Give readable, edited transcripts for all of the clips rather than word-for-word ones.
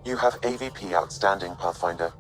You have AVP outstanding, Pathfinder.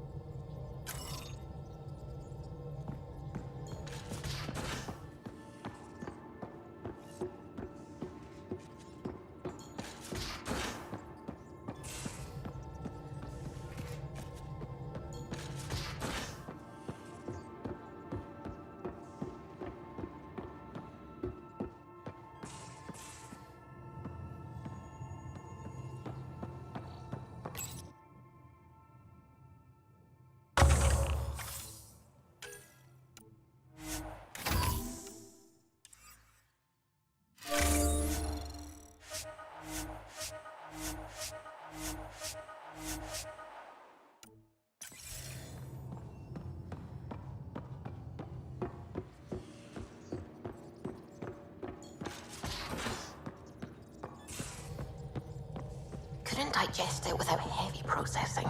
Couldn't digest it without heavy processing.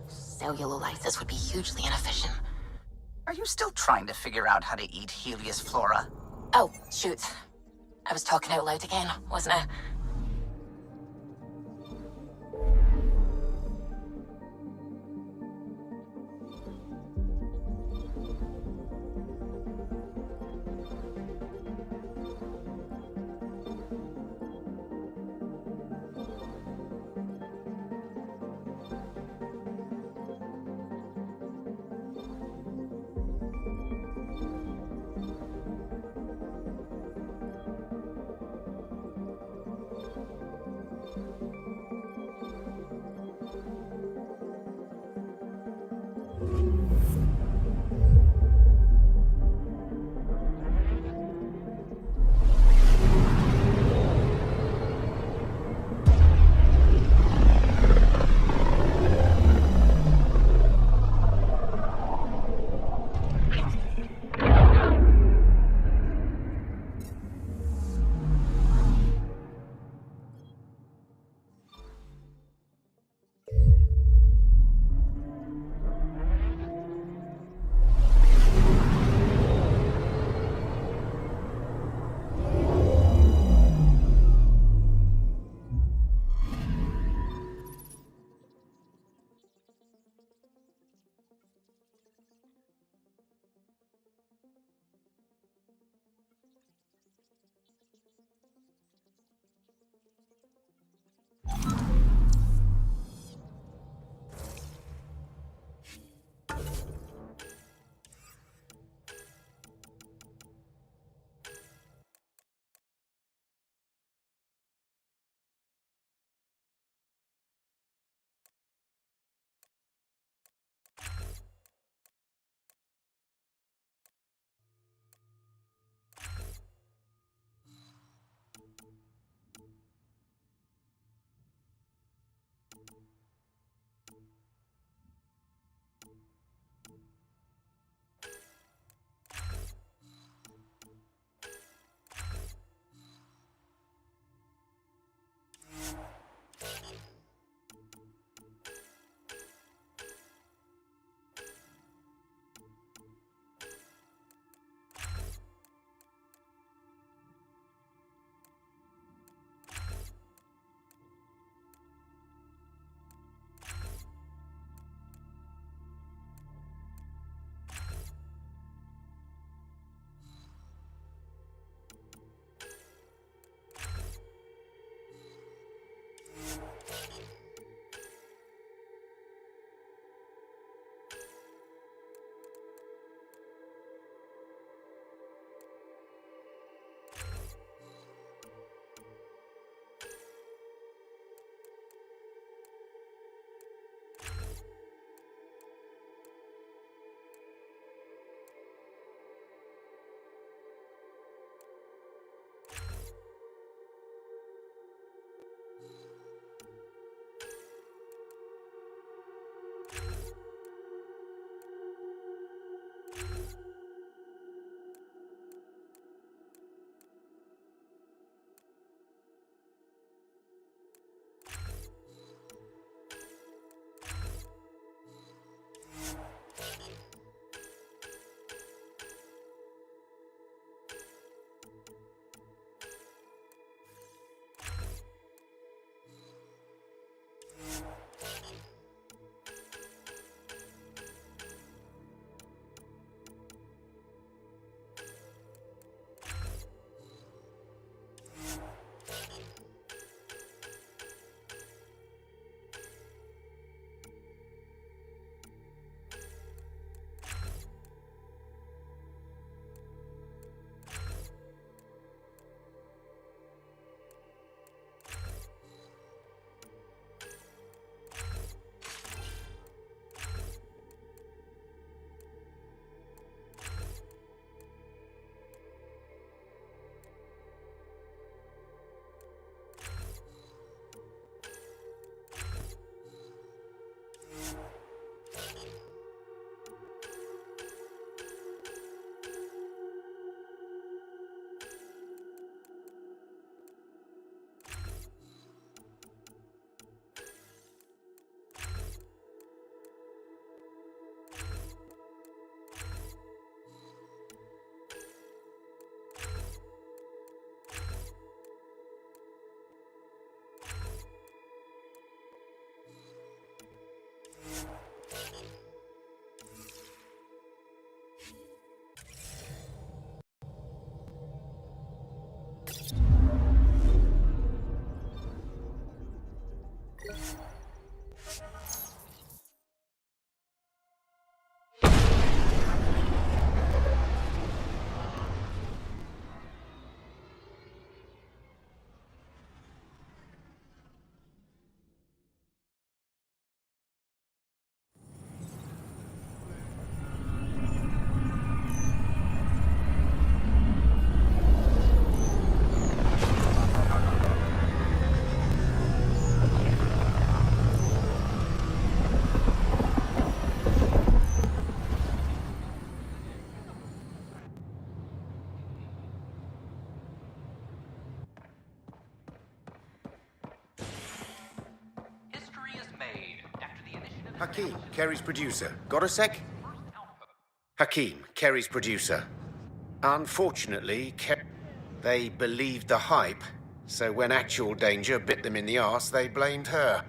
Cellulolysis would be hugely inefficient. Are you still trying to figure out how to eat Helios flora? Oh, shoot. I was talking out loud again, wasn't I? Hakeem, Kerry's producer. Got a sec? Hakeem, Kerry's producer. Unfortunately, they believed the hype, so when actual danger bit them in the arse, they blamed her.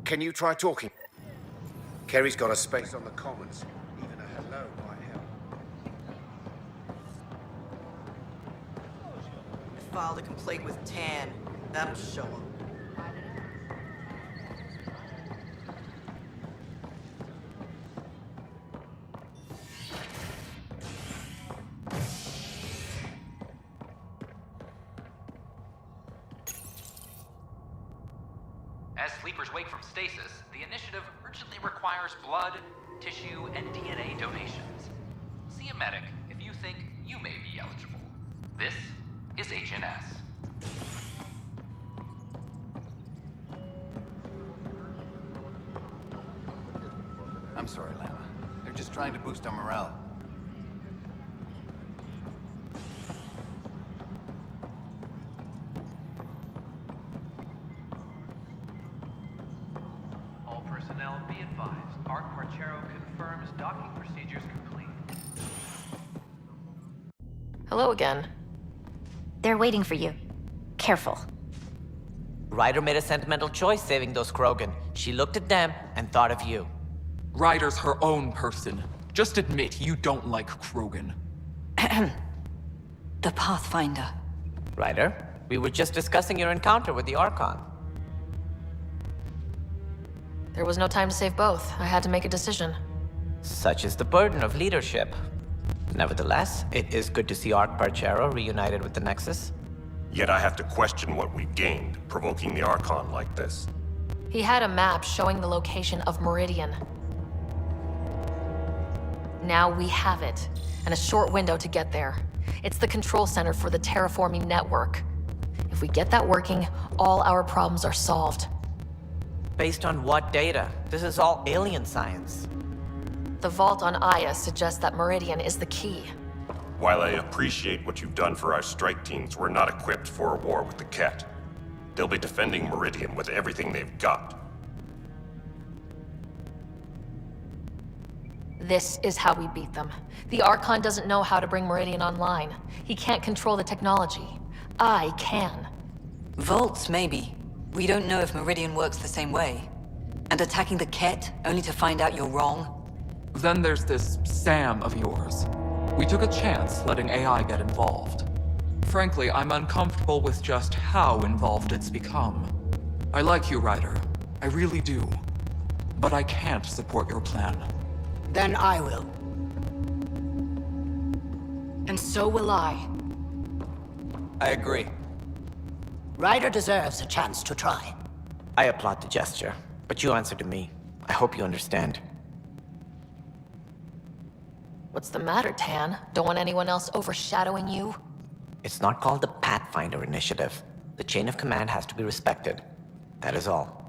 Can you try talking? Kerry's got a space on the commons. Even a hello might help. I filed a complaint with Tan. That'll show him. As sleepers wake from stasis, the initiative urgently requires blood, tissue, and DNA donations. See a medic if you think you may be eligible. This is HNS. I'm sorry, Lana. They're just trying to boost our morale. All personnel be advised. Art Marchero confirms docking procedures complete. Hello again. They're waiting for you. Careful. Ryder made a sentimental choice saving those Krogan. She looked at them and thought of you. Ryder's her own person. Just admit you don't like Krogan. The Pathfinder. Ryder, we were just discussing your encounter with the Archon. There was no time to save both. I had to make a decision. Such is the burden of leadership. Nevertheless, it is good to see Arc Parchero reunited with the Nexus. Yet I have to question what we've gained, provoking the Archon like this. He had a map showing the location of Meridian. Now we have it, and a short window to get there. It's the control center for the terraforming network. If we get that working, all our problems are solved. Based on what data? This is all alien science. The vault on Aya suggests that Meridian is the key. While I appreciate what you've done for our strike teams, we're not equipped for a war with the Ket. They'll be defending Meridian with everything they've got. This is how we beat them. The Archon doesn't know how to bring Meridian online. He can't control the technology. I can. Vaults, maybe. We don't know if Meridian works the same way. And attacking the Ket, only to find out you're wrong? Then there's this Sam of yours. We took a chance letting AI get involved. Frankly, I'm uncomfortable with just how involved it's become. I like you, Ryder. I really do. But I can't support your plan. Then I will. And so will I. I agree. Ryder deserves a chance to try. I applaud the gesture, but you answer to me. I hope you understand. What's the matter, Tan? Don't want anyone else overshadowing you? It's not called the Pathfinder Initiative. The chain of command has to be respected. That is all.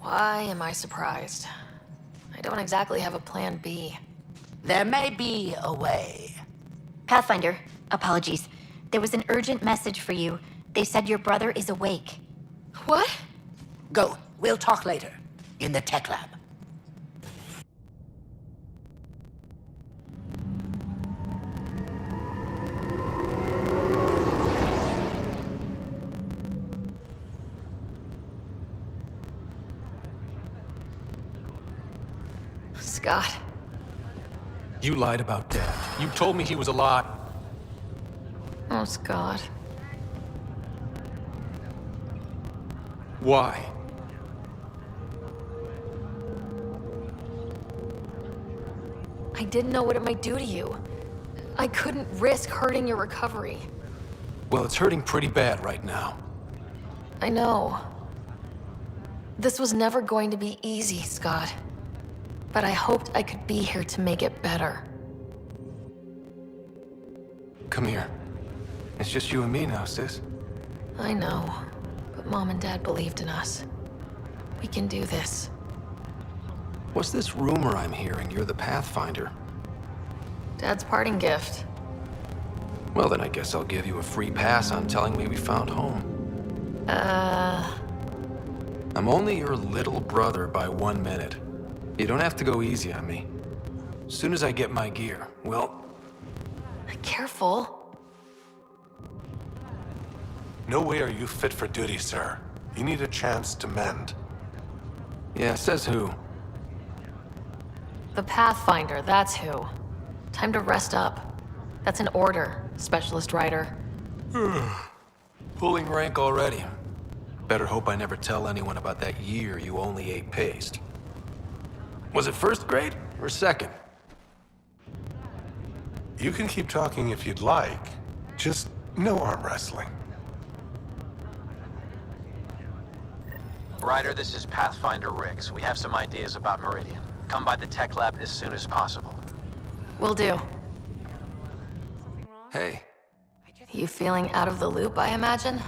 Why am I surprised? I don't exactly have a plan B. There may be a way. Pathfinder, apologies. There was an urgent message for you. They said your brother is awake. What? Go. We'll talk later. In the tech lab. Scott. You lied about Dad. You told me he was alive. Oh, Scott. Why? I didn't know what it might do to you. I couldn't risk hurting your recovery. Well, it's hurting pretty bad right now. I know. This was never going to be easy, Scott. But I hoped I could be here to make it better. Come here. It's just you and me now, sis. I know, but Mom and Dad believed in us. We can do this. What's this rumor I'm hearing? You're the Pathfinder. Dad's parting gift. Well, then I guess I'll give you a free pass on telling me we found home. I'm only your little brother by 1 minute. You don't have to go easy on me. As soon as I get my gear, well... Careful. No way are you fit for duty, sir. You need a chance to mend. Yeah, says who? The Pathfinder, that's who. Time to rest up. That's an order, Specialist Rider. Pulling rank already. Better hope I never tell anyone about that year you only ate paste. Was it first grade or second? You can keep talking if you'd like. Just no arm wrestling. Ryder, this is Pathfinder Riggs. We have some ideas about Meridian. Come by the tech lab as soon as possible. Will do. Hey. You feeling out of the loop, I imagine?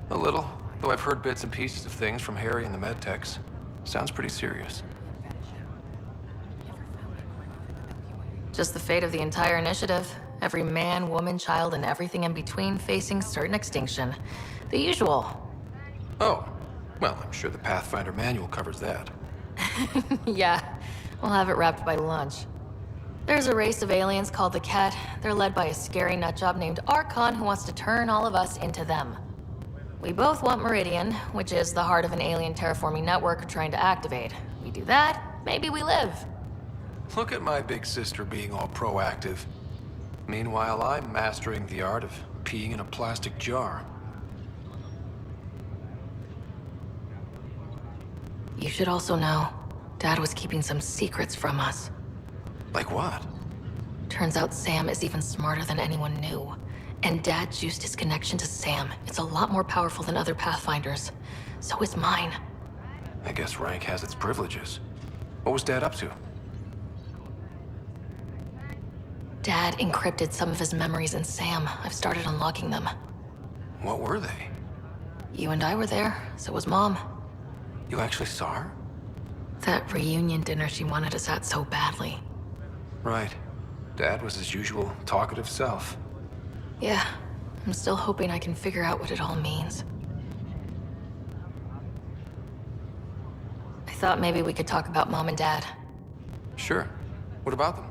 A little, though I've heard bits and pieces of things from Harry and the medtechs. Sounds pretty serious. Just the fate of the entire initiative. Every man, woman, child, and everything in between facing certain extinction. The usual. Oh. Well, I'm sure the Pathfinder manual covers that. Yeah, we'll have it wrapped by lunch. There's a race of aliens called the Ket. They're led by a scary nutjob named Archon who wants to turn all of us into them. We both want Meridian, which is the heart of an alien terraforming network we're trying to activate. We do that, maybe we live. Look at my big sister being all proactive. Meanwhile, I'm mastering the art of peeing in a plastic jar. You should also know, Dad was keeping some secrets from us. Like what? Turns out Sam is even smarter than anyone knew. And Dad juiced his connection to Sam. It's a lot more powerful than other Pathfinders. So is mine. I guess rank has its privileges. What was Dad up to? Dad encrypted some of his memories in Sam. I've started unlocking them. What were they? You and I were there, so was Mom. You actually saw her? That reunion dinner she wanted us at so badly. Right. Dad was his usual talkative self. Yeah, I'm still hoping I can figure out what it all means. I thought maybe we could talk about Mom and Dad. Sure. What about them?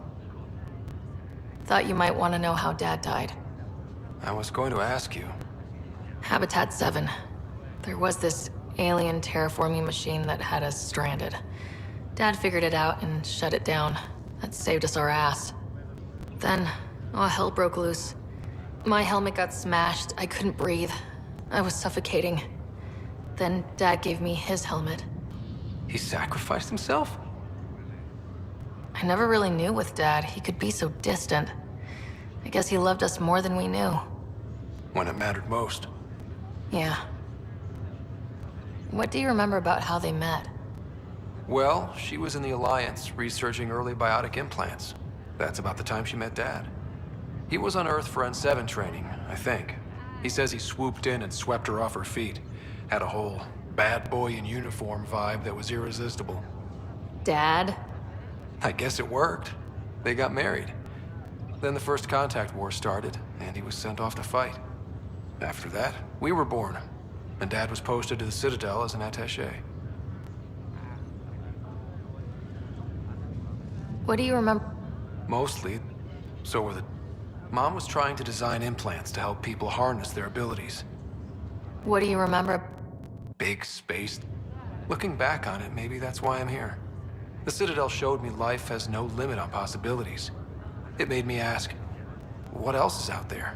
Thought you might want to know how Dad died. I was going to ask you. Habitat 7. There was this alien terraforming machine that had us stranded. Dad figured it out and shut it down. That saved us our ass. Then, hell broke loose. My helmet got smashed. I couldn't breathe. I was suffocating. Then Dad gave me his helmet. He sacrificed himself? I never really knew with Dad. He could be so distant. I guess he loved us more than we knew. When it mattered most. Yeah. What do you remember about how they met? Well, she was in the Alliance, researching early biotic implants. That's about the time she met Dad. He was on Earth for N7 training, I think. He says he swooped in and swept her off her feet. Had a whole bad boy in uniform vibe that was irresistible. Dad? I guess it worked. They got married. Then the First Contact War started, and he was sent off to fight. After that, we were born, and Dad was posted to the Citadel as an attaché. What do you remember? Mostly, so were the... Mom was trying to design implants to help people harness their abilities. What do you remember? Big space. Looking back on it, maybe that's why I'm here. The Citadel showed me life has no limit on possibilities. It made me ask, what else is out there?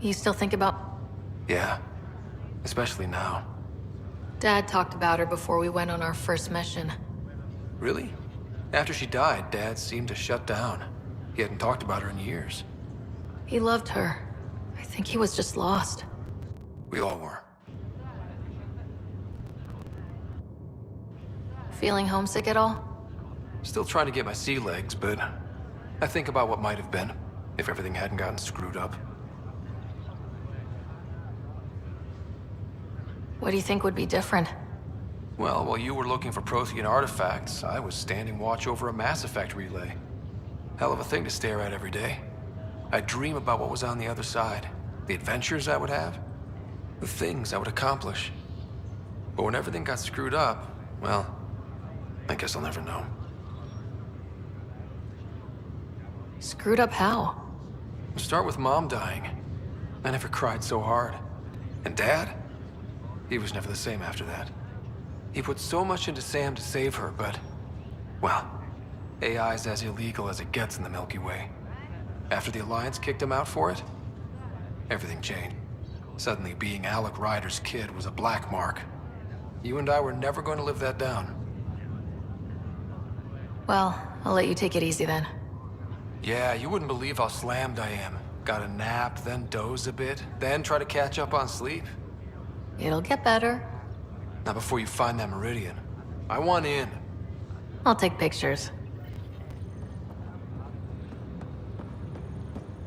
You still think about... Yeah, especially now. Dad talked about her before we went on our first mission. Really? After she died, Dad seemed to shut down. He hadn't talked about her in years. He loved her. I think he was just lost. We all were. Feeling homesick at all? Still trying to get my sea legs, but I think about what might have been if everything hadn't gotten screwed up. What do you think would be different? Well, while you were looking for Prothean artifacts, I was standing watch over a Mass Effect relay. Hell of a thing to stare at every day. I'd dream about what was on the other side, the adventures I would have, the things I would accomplish. But when everything got screwed up, well, I guess I'll never know. Screwed up how? Start with Mom dying. I never cried so hard. And Dad? He was never the same after that. He put so much into Sam to save her, but... well, AI's as illegal as it gets in the Milky Way. After the Alliance kicked him out for it, everything changed. Suddenly, being Alec Ryder's kid was a black mark. You and I were never going to live that down. Well, I'll let you take it easy then. Yeah, you wouldn't believe how slammed I am. Got a nap, then doze a bit, then try to catch up on sleep. It'll get better. Not before you find that Meridian. I want in. I'll take pictures.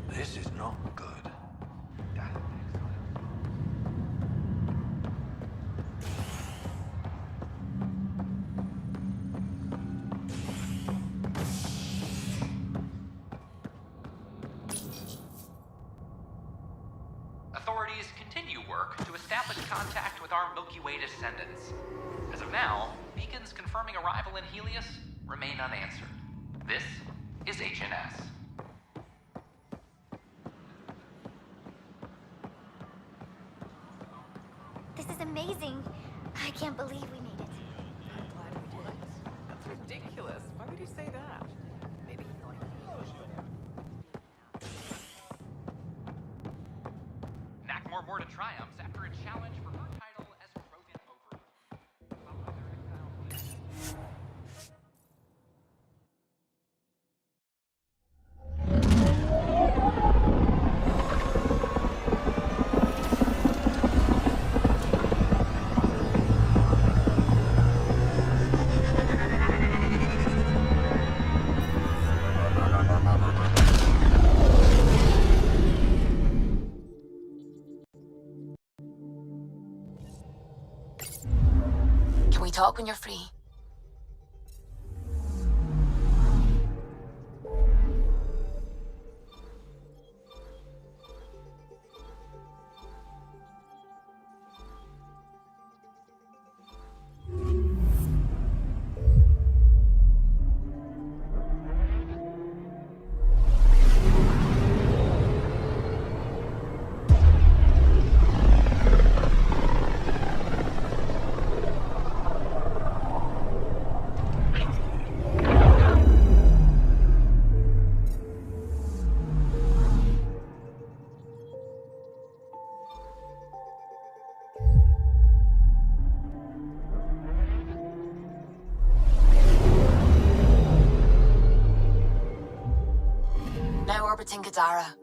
This is not good. Authorities continue work to establish contact with our Milky Way descendants. As of now, beacons confirming arrival in Helios remain unanswered. This is HNS. This is amazing. I can't believe we made it. I'm glad we did. That's ridiculous. Why would you say that? Maybe he thought Nackmore to triumphs after a challenge for her title as Rodent Over. Can we talk when you're free? Now orbiting Gadara.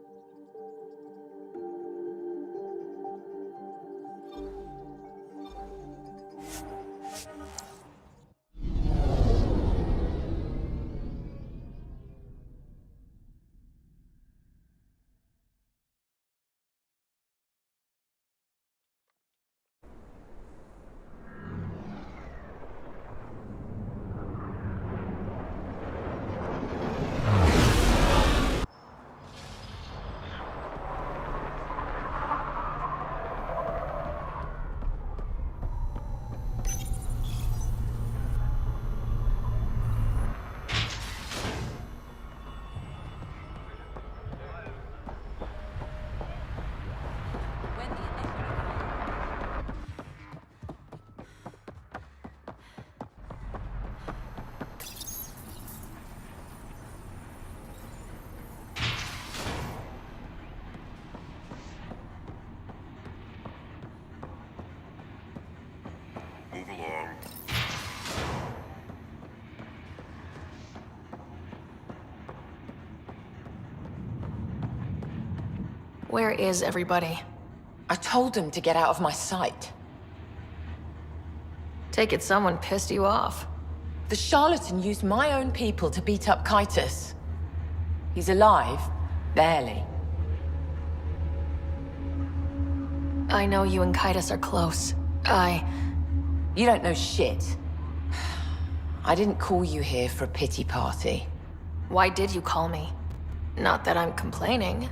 Move along. Where is everybody? I told them to get out of my sight. Take it someone pissed you off. The charlatan used my own people to beat up Kaitis. He's alive, barely. I know you and Kaitis are close. You don't know shit. I didn't call you here for a pity party. Why did you call me? Not that I'm complaining.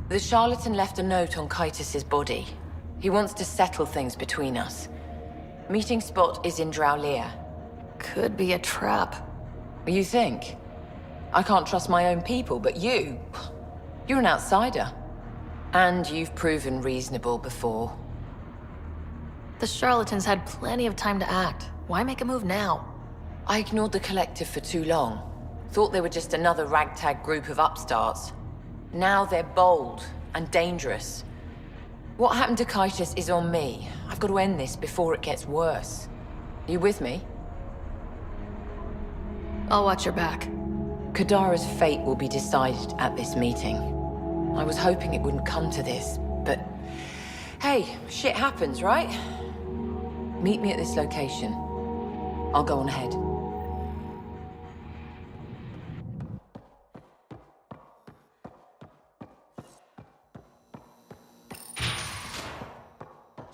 The charlatan left a note on Kaitis' body. He wants to settle things between us. Meeting spot is in Drowlear. Could be a trap. You think? I can't trust my own people, but you're an outsider. And you've proven reasonable before. The charlatans had plenty of time to act. Why make a move now? I ignored the Collective for too long. Thought they were just another ragtag group of upstarts. Now they're bold and dangerous. What happened to Kaitis is on me. I've got to end this before it gets worse. You with me? I'll watch your back. Kadara's fate will be decided at this meeting. I was hoping it wouldn't come to this, but... Hey, shit happens, right? Meet me at this location. I'll go on ahead.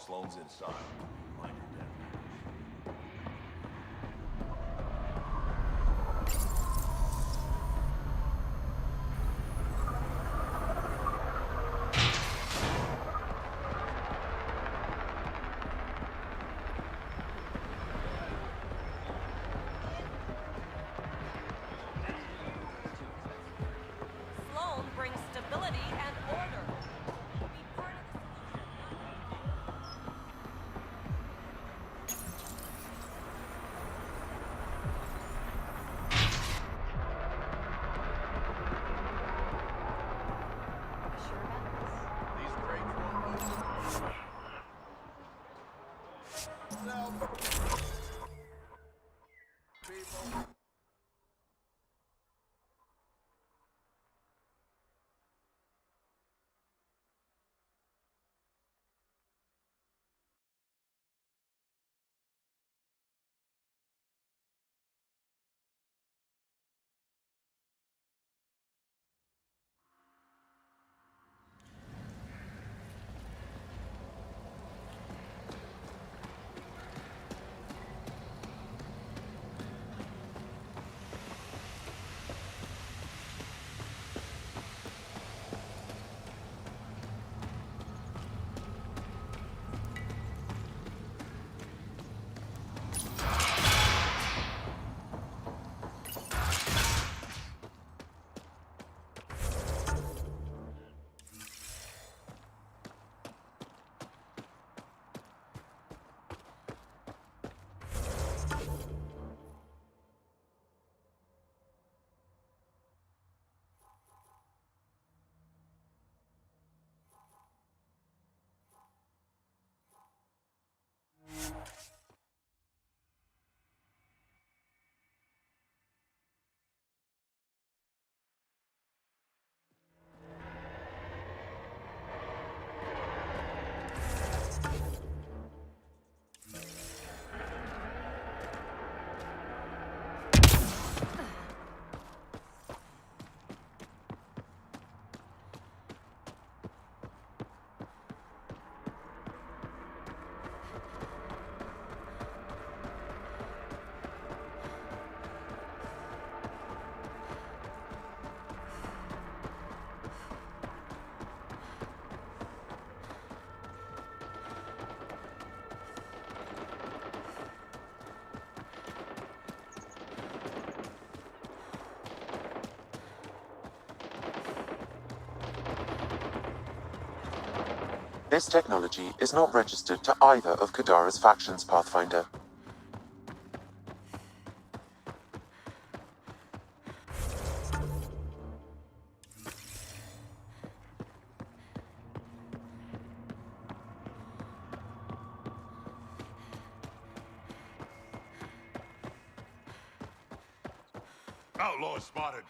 Sloane's inside. Mind your dead. Sloane brings stability and order. Be part of the This technology is not registered to either of Kadara's factions, Pathfinder. Outlaw spotted.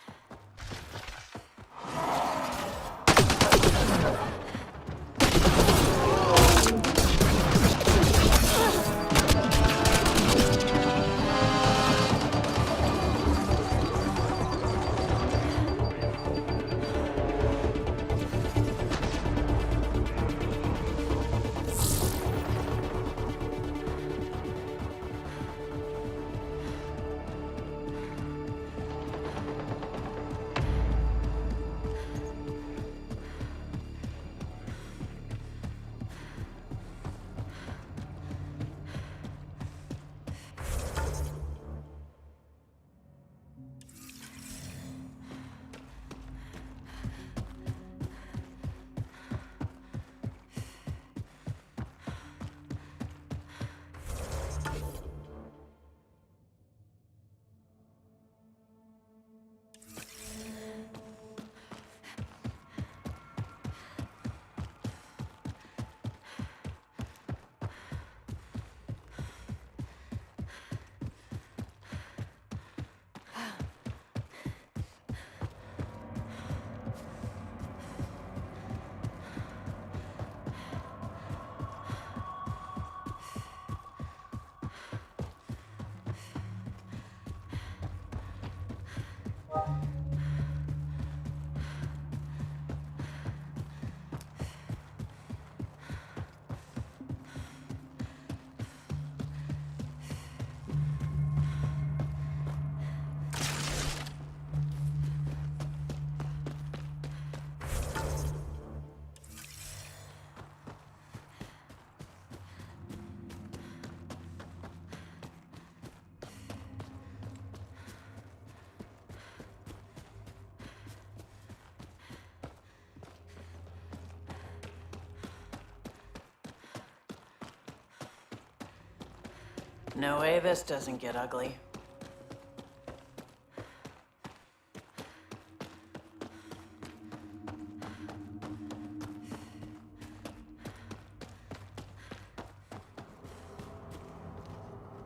No way this doesn't get ugly.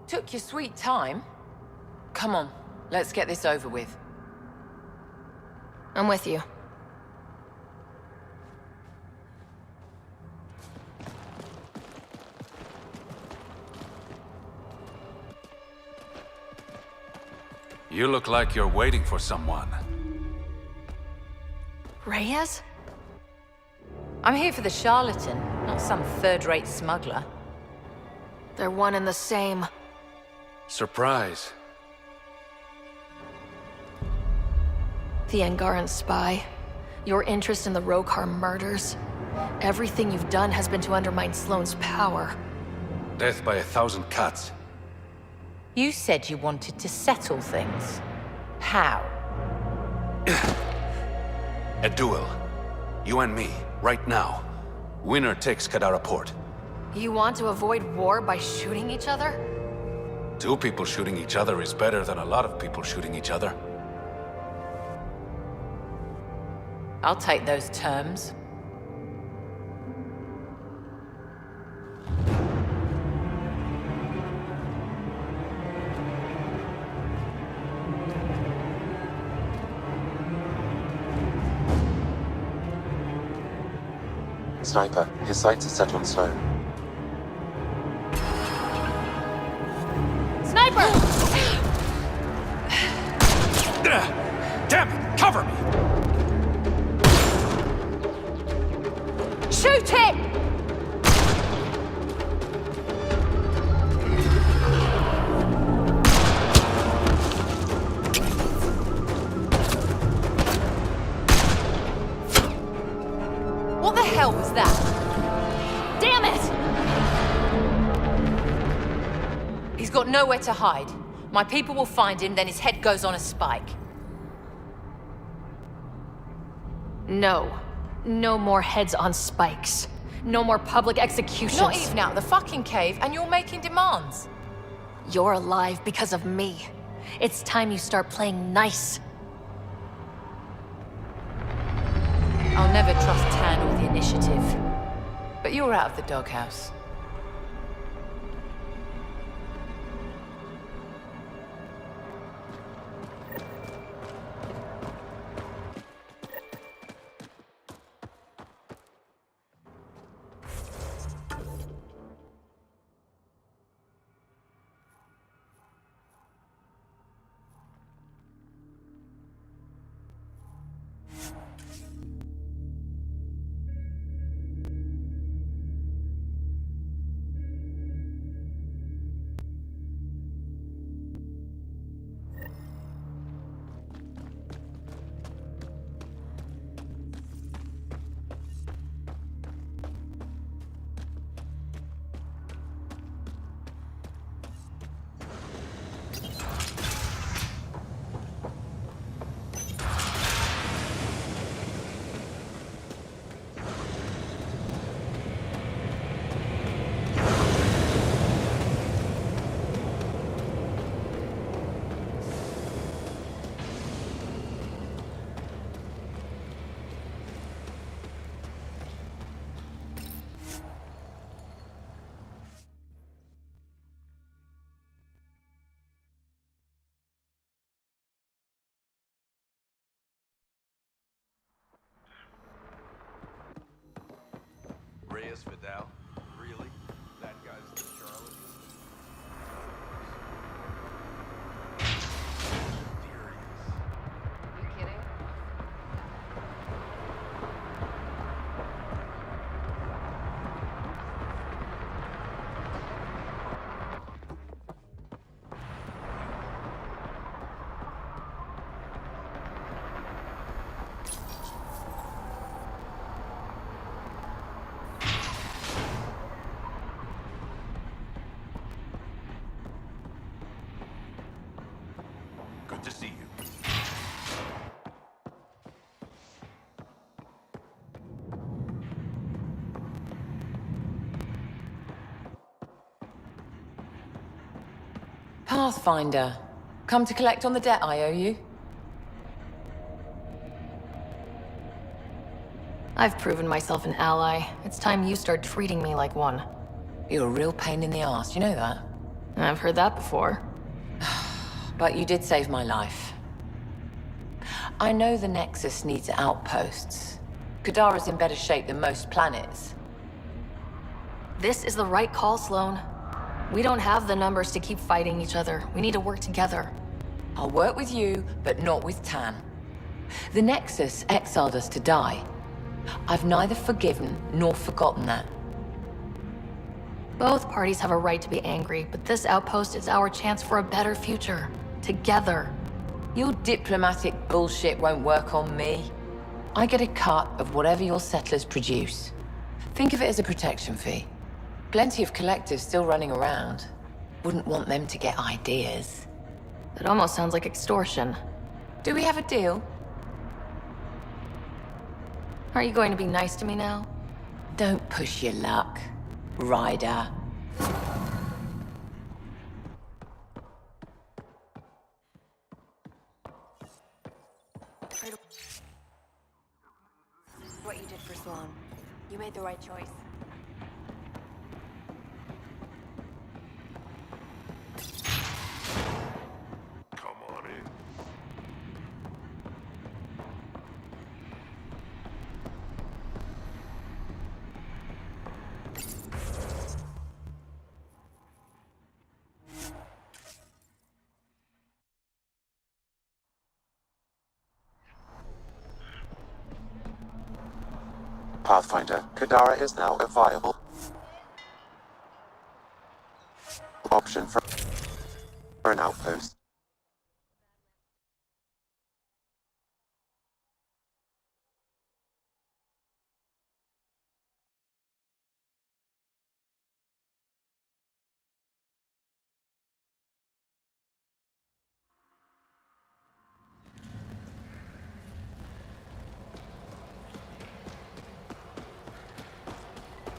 Took your sweet time. Come on, let's get this over with. I'm with you. You look like you're waiting for someone. Reyes? I'm here for the charlatan, not some third-rate smuggler. They're one and the same. Surprise. The Angaran spy. Your interest in the Rokar murders. Everything you've done has been to undermine Sloane's power. Death by 1,000 cuts. You said you wanted to settle things. How? A duel. You and me, right now. Winner takes Kadara Port. You want to avoid war by shooting each other? 2 people shooting each other is better than a lot of people shooting each other. I'll take those terms. Sniper, his sights are set on Sloane. Sniper! Damn it! Cover me! Shoot it! What the hell was that? Damn it! He's got nowhere to hide. My people will find him, then his head goes on a spike. No. No more heads on spikes. No more public executions. Not even out of the fucking cave, and you're making demands. You're alive because of me. It's time you start playing nice. I'll never trust Tan or the Initiative. But you're out of the doghouse. Reyes Vidal? Really? That guy's the Charlotte? You kidding? Pathfinder. Come to collect on the debt I owe you? I've proven myself an ally. It's time you start treating me like one. You're a real pain in the ass, you know that? I've heard that before. But you did save my life. I know the Nexus needs outposts. Kadara's in better shape than most planets. This is the right call, Sloan. We don't have the numbers to keep fighting each other. We need to work together. I'll work with you, but not with Tan. The Nexus exiled us to die. I've neither forgiven nor forgotten that. Both parties have a right to be angry, but this outpost is our chance for a better future. Together. Your diplomatic bullshit won't work on me. I get a cut of whatever your settlers produce. Think of it as a protection fee. Plenty of collectives still running around. Wouldn't want them to get ideas. It almost sounds like extortion. Do we have a deal? Are you going to be nice to me now? Don't push your luck, Ryder. What you did for Sloan. You made the right choice. Come on in. Pathfinder, Kadara is now a viable option for an outpost.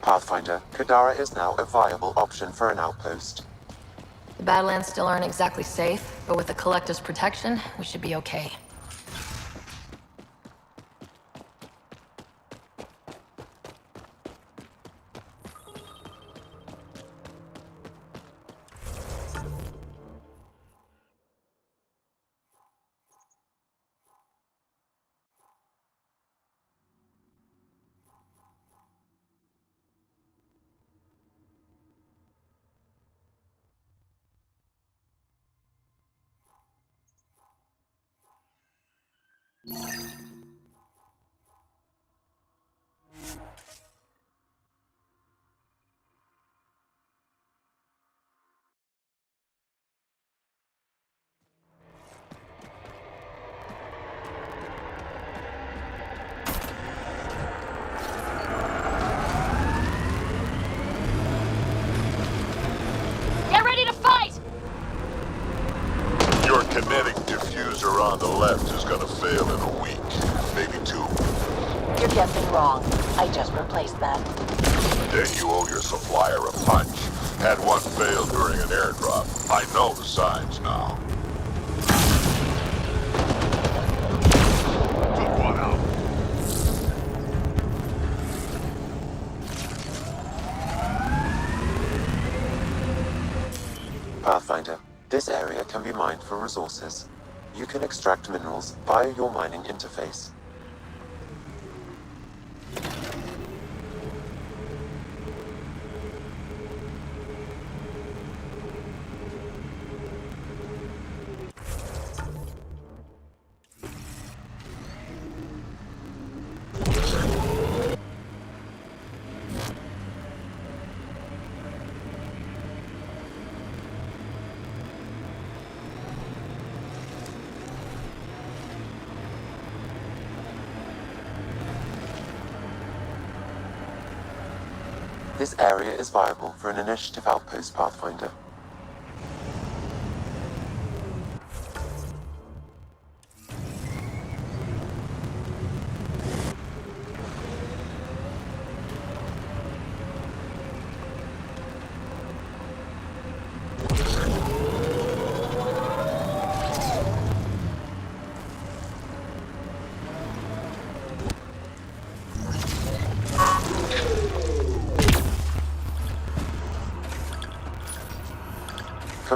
Pathfinder, Kadara is now a viable option for an outpost. The Badlands still aren't exactly safe, but with the Collective's protection, we should be okay. Kinetic diffuser on the left is gonna fail in a week, maybe 2. You're guessing wrong. I just replaced that. Then you owe your supplier a punch. Had one fail during an airdrop. I know the signs now. Took one out. Pathfinder, this area can be mined for resources. You can extract minerals via your mining interface. This area is viable for an initiative outpost, Pathfinder.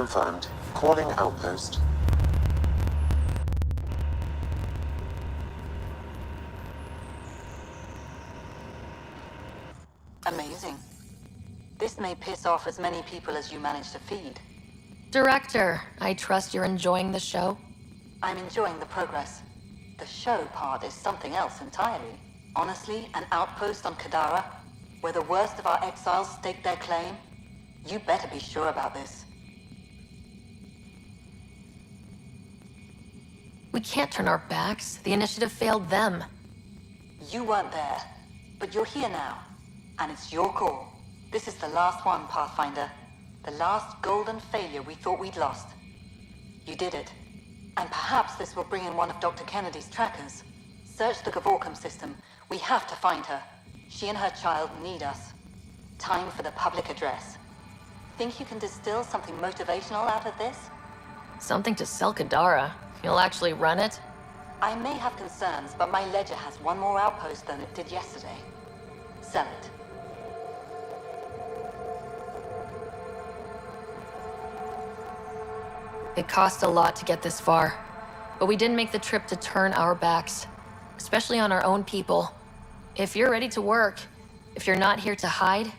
Confirmed. Calling outpost. Amazing. This may piss off as many people as you manage to feed. Director, I trust you're enjoying the show? I'm enjoying the progress. The show part is something else entirely. Honestly, an outpost on Kadara, where the worst of our exiles stake their claim? You better be sure about this. We can't turn our backs. The initiative failed them. You weren't there, but you're here now. And it's your call. This is the last one, Pathfinder. The last golden failure we thought we'd lost. You did it. And perhaps this will bring in one of Dr. Kennedy's trackers. Search the Gavorcom system. We have to find her. She and her child need us. Time for the public address. Think you can distill something motivational out of this? Something to sell Kadara. You'll actually run it? I may have concerns, but my ledger has one more outpost than it did yesterday. Sell it. It cost a lot to get this far, but we didn't make the trip to turn our backs, especially on our own people. If you're ready to work, if you're not here to hide,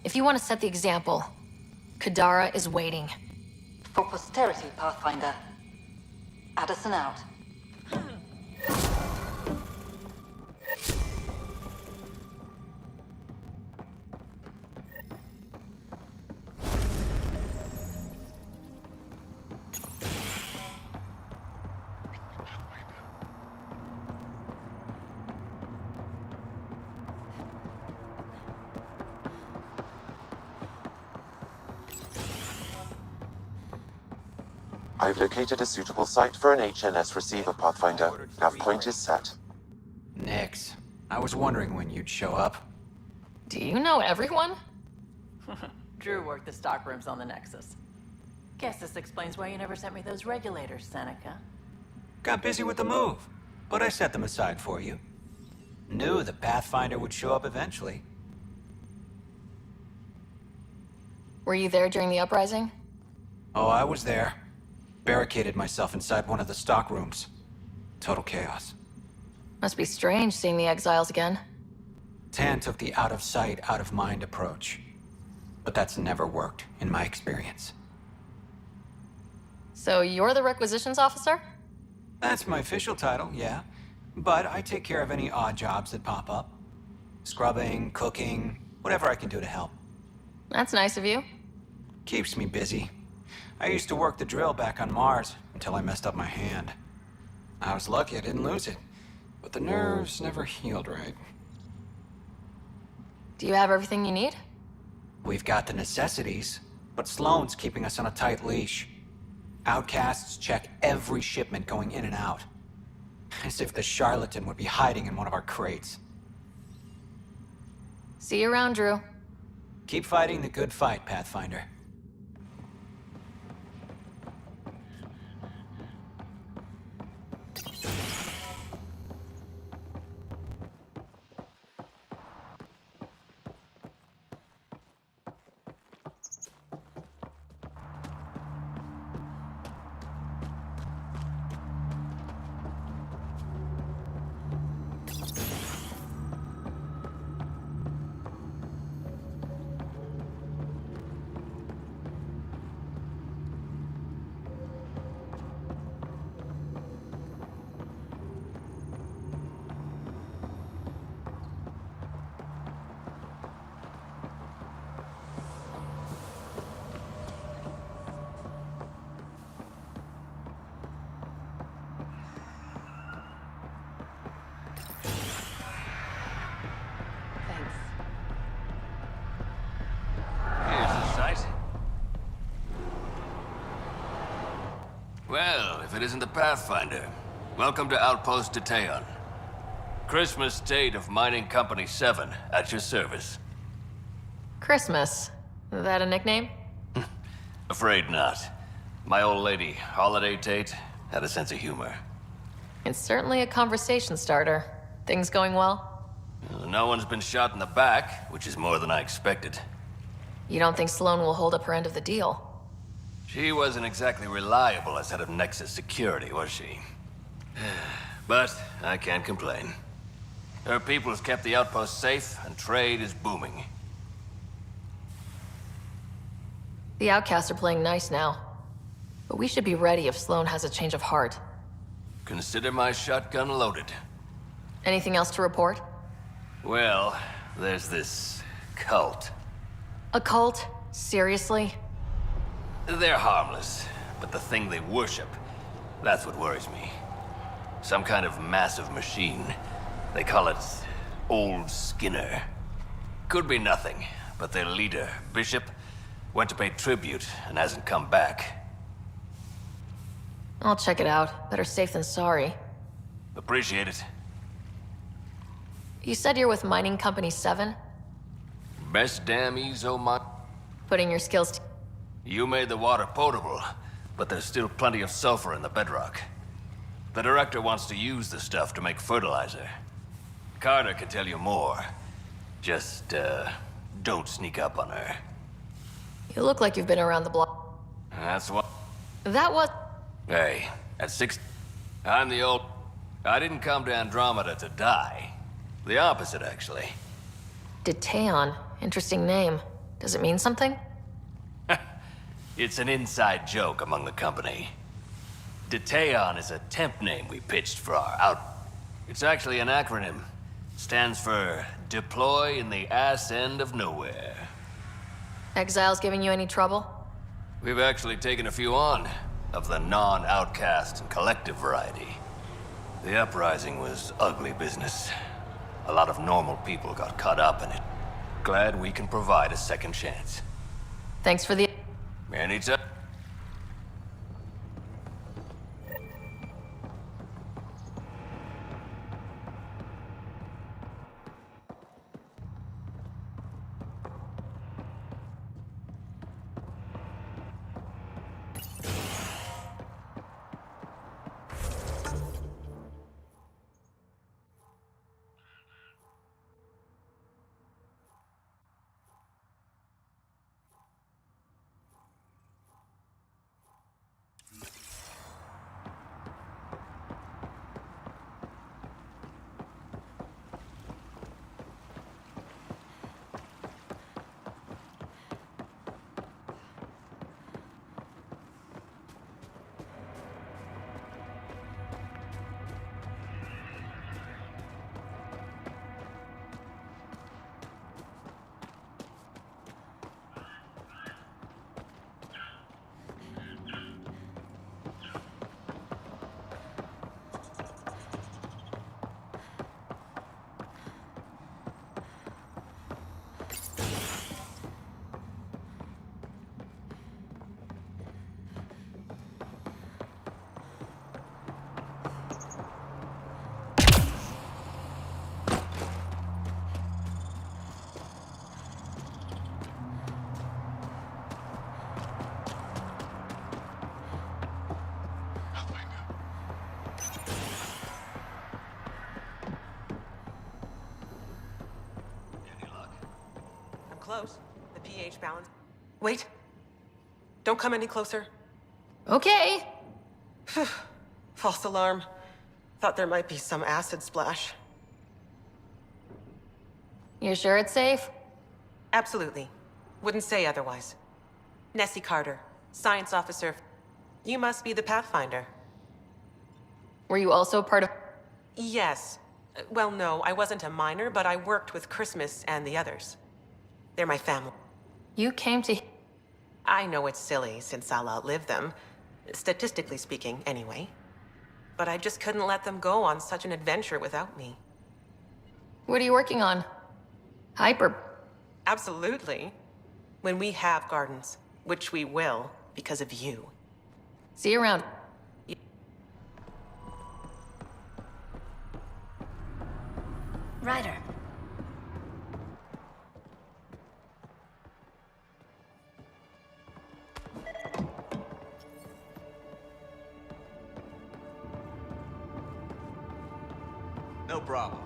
if you want to set the example, Kadara is waiting. For posterity, Pathfinder. Addison out. I've located a suitable site for an HNS receiver, Pathfinder. Nav point is set. Nix. I was wondering when you'd show up. Do you know everyone? Drew worked the stockrooms on the Nexus. Guess this explains why you never sent me those regulators, Seneca. Got busy with the move, but I set them aside for you. Knew the Pathfinder would show up eventually. Were you there during the uprising? Oh, I was there. Barricaded myself inside one of the stockrooms. Total chaos. Must be strange seeing the exiles again. Tan took the out-of-sight, out-of-mind approach. But that's never worked, in my experience. So you're the requisitions officer? That's my official title, yeah. But I take care of any odd jobs that pop up. Scrubbing, cooking, whatever I can do to help. That's nice of you. Keeps me busy. I used to work the drill back on Mars until I messed up my hand. I was lucky I didn't lose it, but the nerves never healed right. Do you have everything you need? We've got the necessities, but Sloane's keeping us on a tight leash. Outcasts check every shipment going in and out. As if the charlatan would be hiding in one of our crates. See you around, Drew. Keep fighting the good fight, Pathfinder. Well, if it isn't the Pathfinder, welcome to Outpost Titeon. Christmas State of Mining Company 7, at your service. Christmas. Is that a nickname? Afraid not. My old lady, Holiday Tate, had a sense of humor. It's certainly a conversation starter. Things going well? No one's been shot in the back, which is more than I expected. You don't think Sloane will hold up her end of the deal? She wasn't exactly reliable as head of Nexus security, was she? But I can't complain. Her people has kept the outpost safe, and trade is booming. The outcasts are playing nice now. But we should be ready if Sloan has a change of heart. Consider my shotgun loaded. Anything else to report? Well, there's this cult. A cult? Seriously? They're harmless, but the thing they worship, that's what worries me. Some kind of massive machine. They call it Old Skinner. Could be nothing, but their leader, Bishop, went to pay tribute and hasn't come back. I'll check it out. Better safe than sorry. Appreciate it. You said you're with Mining Company 7? Best damn ezo mine. Putting your skills to... You made the water potable, but there's still plenty of sulfur in the bedrock. The director wants to use the stuff to make fertilizer. Carter can tell you more. Just, don't sneak up on her. You look like you've been around the block. That's what... That was... Hey, at 6... I'm the old... I didn't come to Andromeda to die. The opposite, actually. Detaeon. Interesting name. Does it mean something? It's an inside joke among the company. Detaeon is a temp name we pitched for our out... It's actually an acronym. Stands for Deploy in the Ass End of Nowhere. Exiles giving you any trouble? We've actually taken a few on, of the non-outcast and collective variety. The uprising was ugly business. A lot of normal people got caught up in it. Glad we can provide a second chance. Thanks for the... Anytime. Close. The pH balance. Wait. Don't come any closer. Okay. False alarm. Thought there might be some acid splash. You're sure it's safe? Absolutely. Wouldn't say otherwise. Nessie Carter, science officer. You must be the Pathfinder. Were you also part of... Yes. Well, no, I wasn't a miner, but I worked with Christmas and the others. They're my family. You came to... I know it's silly, since I'll outlive them. Statistically speaking, anyway. But I just couldn't let them go on such an adventure without me. What are you working on? Hyper... Absolutely. When we have gardens, which we will, because of you. See you around. Ryder. No problem.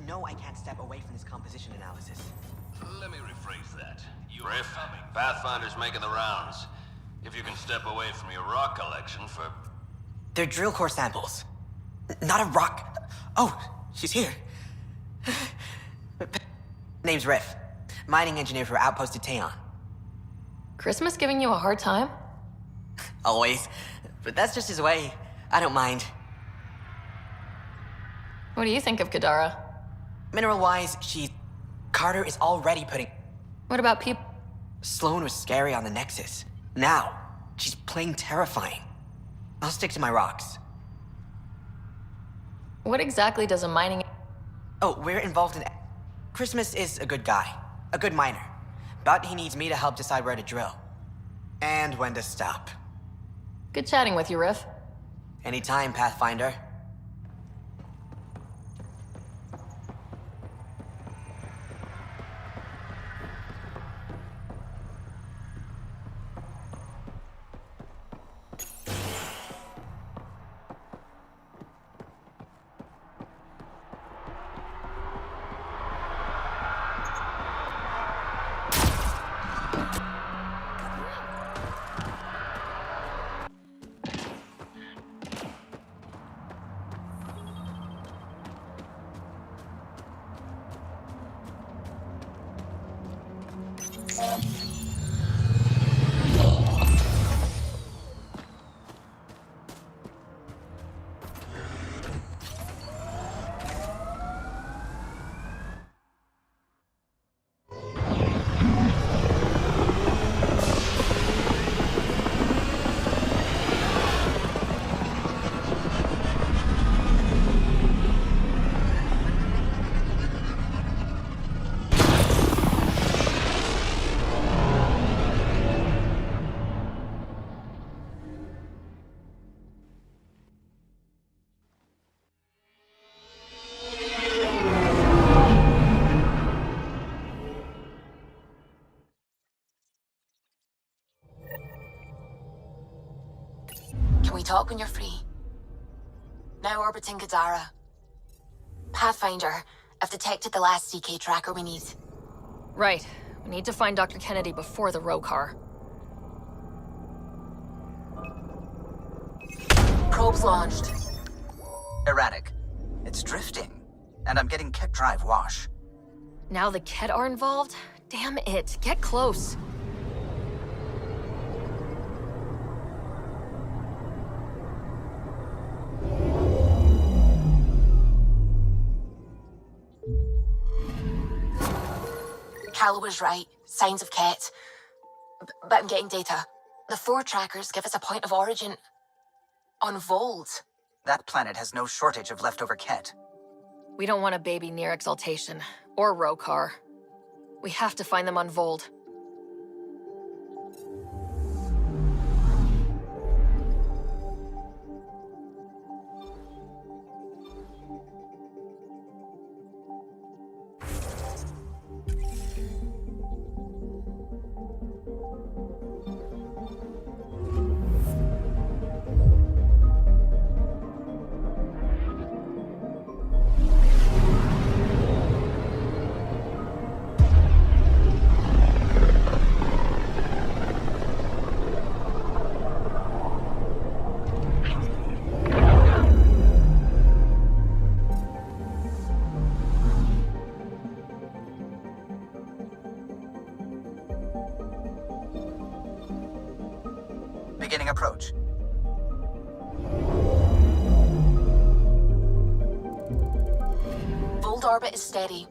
know I can't step away from this composition analysis. Let me rephrase that. Riff, Pathfinder's making the rounds. If you can step away from your rock collection for... They're drill core samples. Not a rock... Oh, she's here. Name's Riff. Mining engineer for Outpost of Teon. Christmas giving you a hard time? Always. But that's just his way. I don't mind. What do you think of Kadara? Mineral-wise, Carter is already putting... What about people? Sloan was scary on the Nexus. Now, she's plain terrifying. I'll stick to my rocks. What exactly does a mining... Oh, we're involved in... Christmas is a good guy. A good miner. But he needs me to help decide where to drill. And when to stop. Good chatting with you, Riff. Anytime, Pathfinder. Can we talk when you're free? Now orbiting Kadara. Pathfinder, I've detected the last CK tracker we need. Right. We need to find Dr. Kennedy before the row car. Probes launched. Erratic. It's drifting, and I'm getting Ket drive wash. Now the Ket are involved? Damn it, get close. Callow was right. Signs of Ket. But I'm getting data. The 4 trackers give us a point of origin on Vold. That planet has no shortage of leftover Ket. We don't want a baby near Exaltation, or Rokar. We have to find them on Vold. Beginning approach. Vold orbit is steady.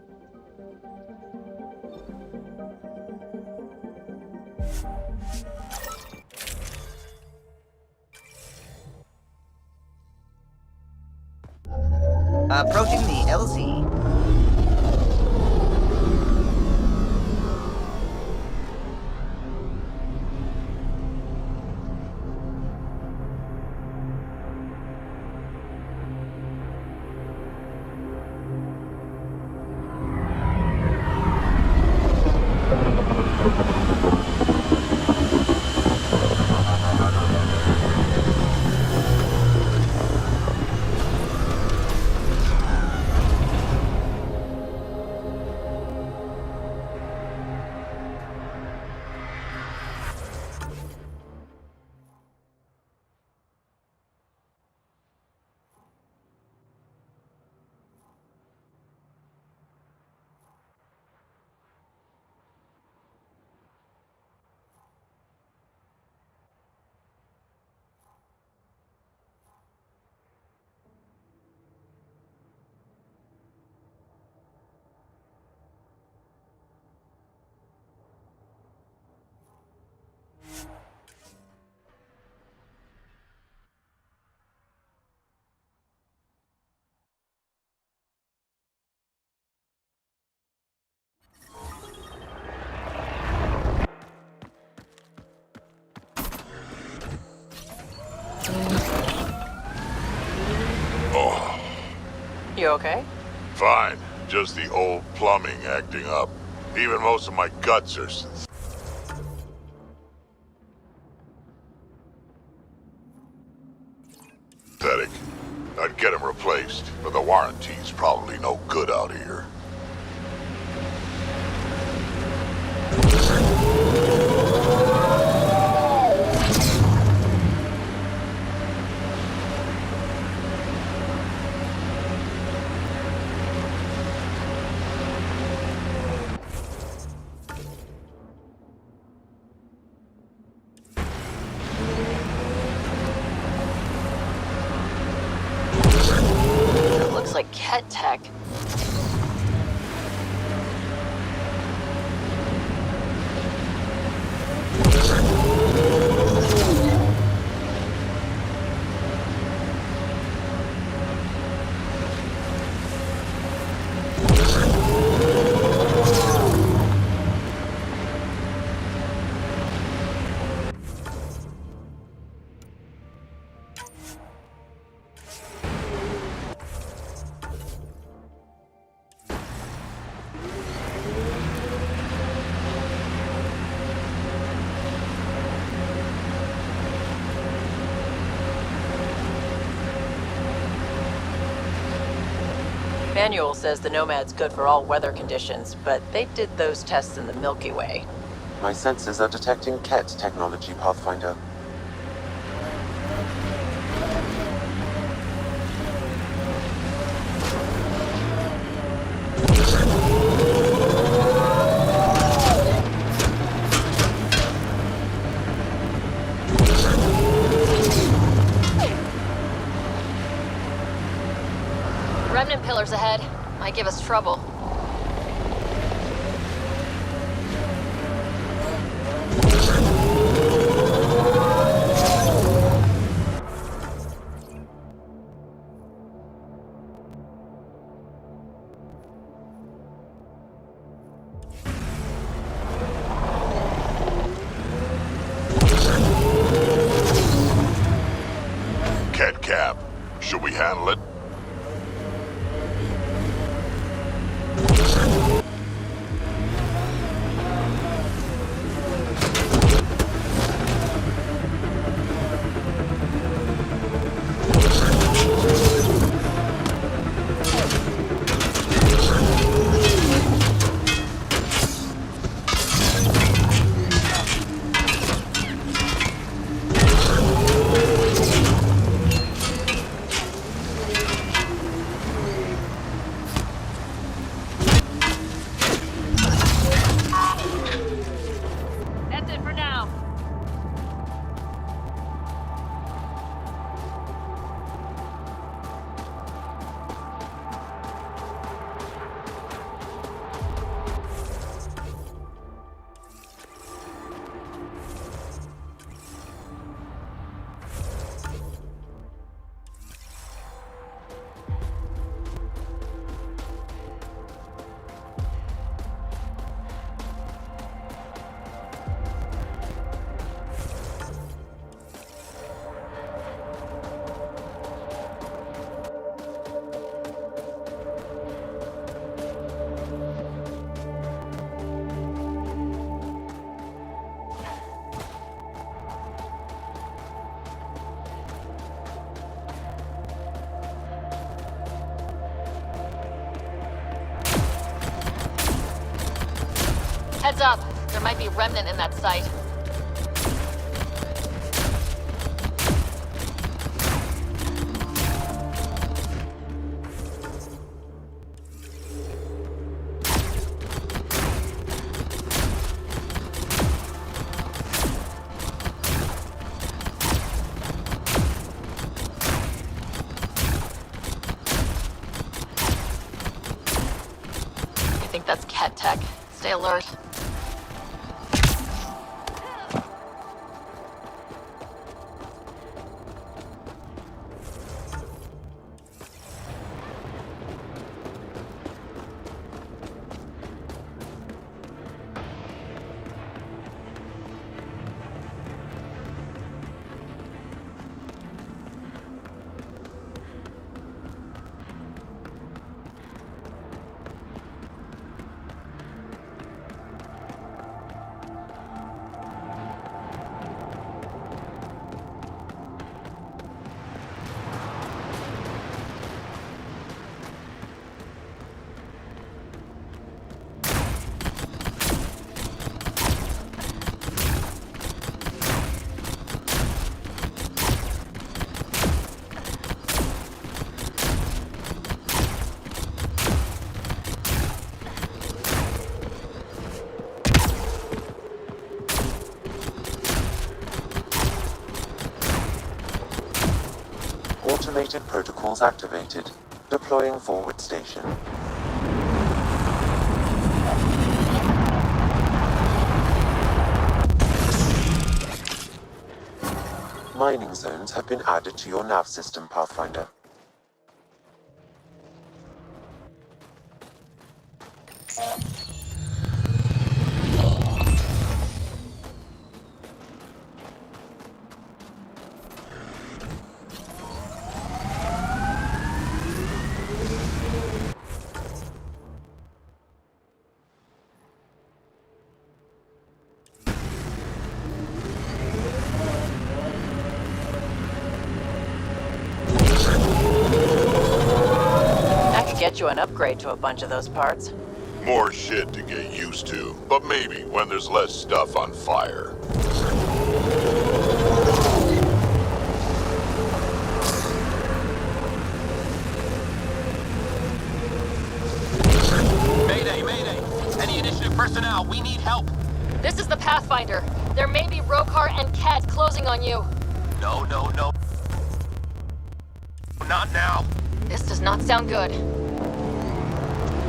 Approaching the LZ. You okay? Fine. Just the old plumbing acting up. Even most of my guts are synthetic. I'd get them replaced, but the warranty's probably no good out here. Looks like Ket tech. Manual says the Nomad's good for all weather conditions, but they did those tests in the Milky Way. My sensors are detecting Ket technology, Pathfinder. Remnant pillars ahead. Might give us trouble. Ket cap. Should we handle it? That's it for now. Heads up. There might be remnant in that site. I think that's Ket tech. Stay alert. Automated protocols activated. Deploying forward station. Mining zones have been added to your nav system, Pathfinder. I could get you an upgrade to a bunch of those parts. More shit to get used to, but maybe when there's less stuff on fire. Mayday, mayday! Any initiative personnel, we need help! This is the Pathfinder. There may be Rokar and Ket closing on you. No, no, no. Not now! This does not sound good.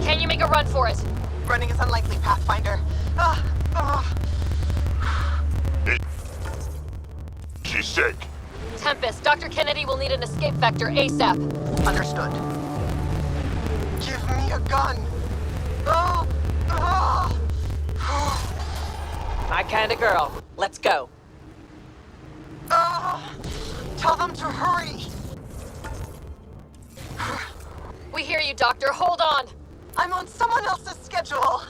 Can you make a run for it? Running is unlikely, Pathfinder. She's sick. Tempest, Dr. Kennedy will need an escape vector ASAP. Understood. Give me a gun! My kind of girl. Let's go. Tell them to hurry! We hear you, Doctor. Hold on. I'm on someone else's schedule.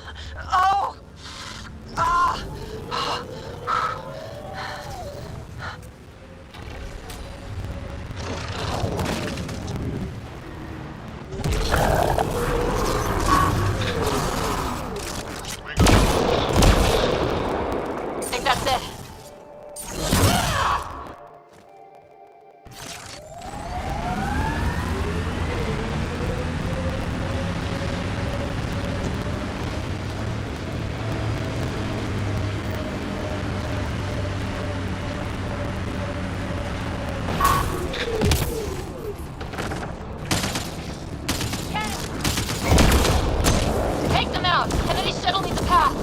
I think that's it. Take them out! Kennedy's shuttle needs a path!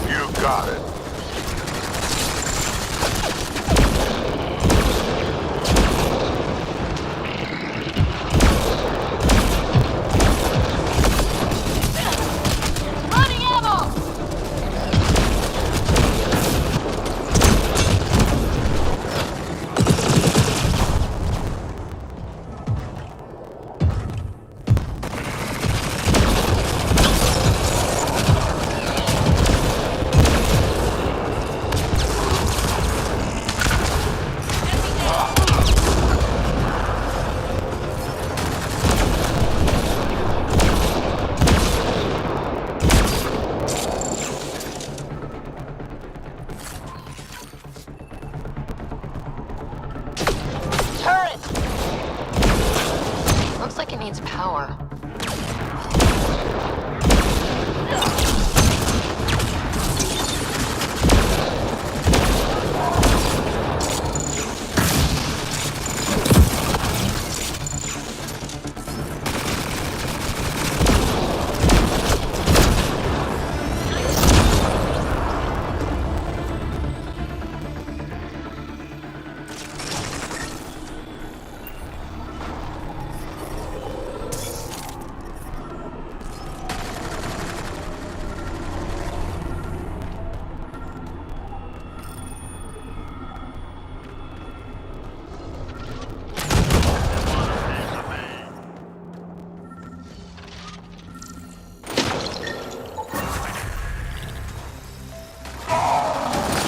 You got it. Running ammo! Turret! Looks like it needs power.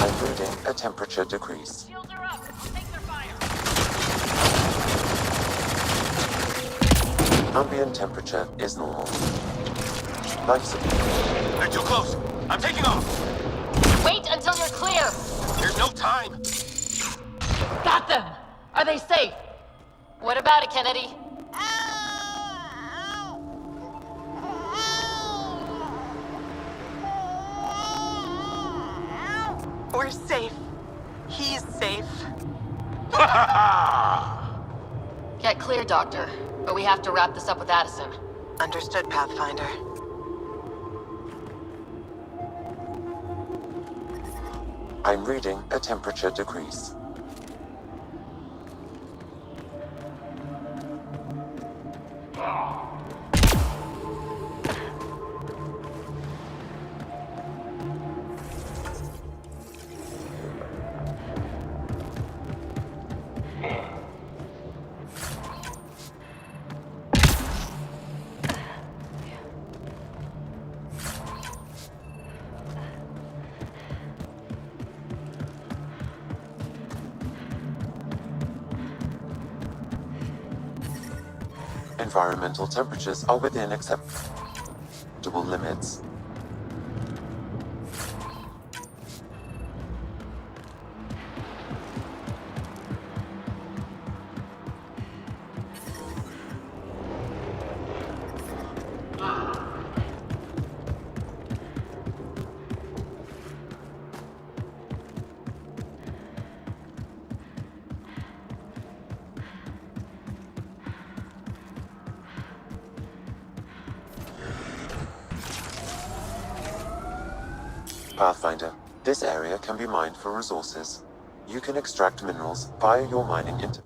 I'm reading a temperature decrease. Ambient temperature is normal. Life support. They're too close! I'm taking off! Wait until you're clear! There's no time! Got them! Are they safe? What about it, Kennedy? We're safe. He's safe. Get clear, Doctor. But we have to wrap this up with Addison. Understood, Pathfinder. I'm reading a temperature decrease. Environmental temperatures are within acceptable limits. Pathfinder, this area can be mined for resources. You can extract minerals via your mining interface.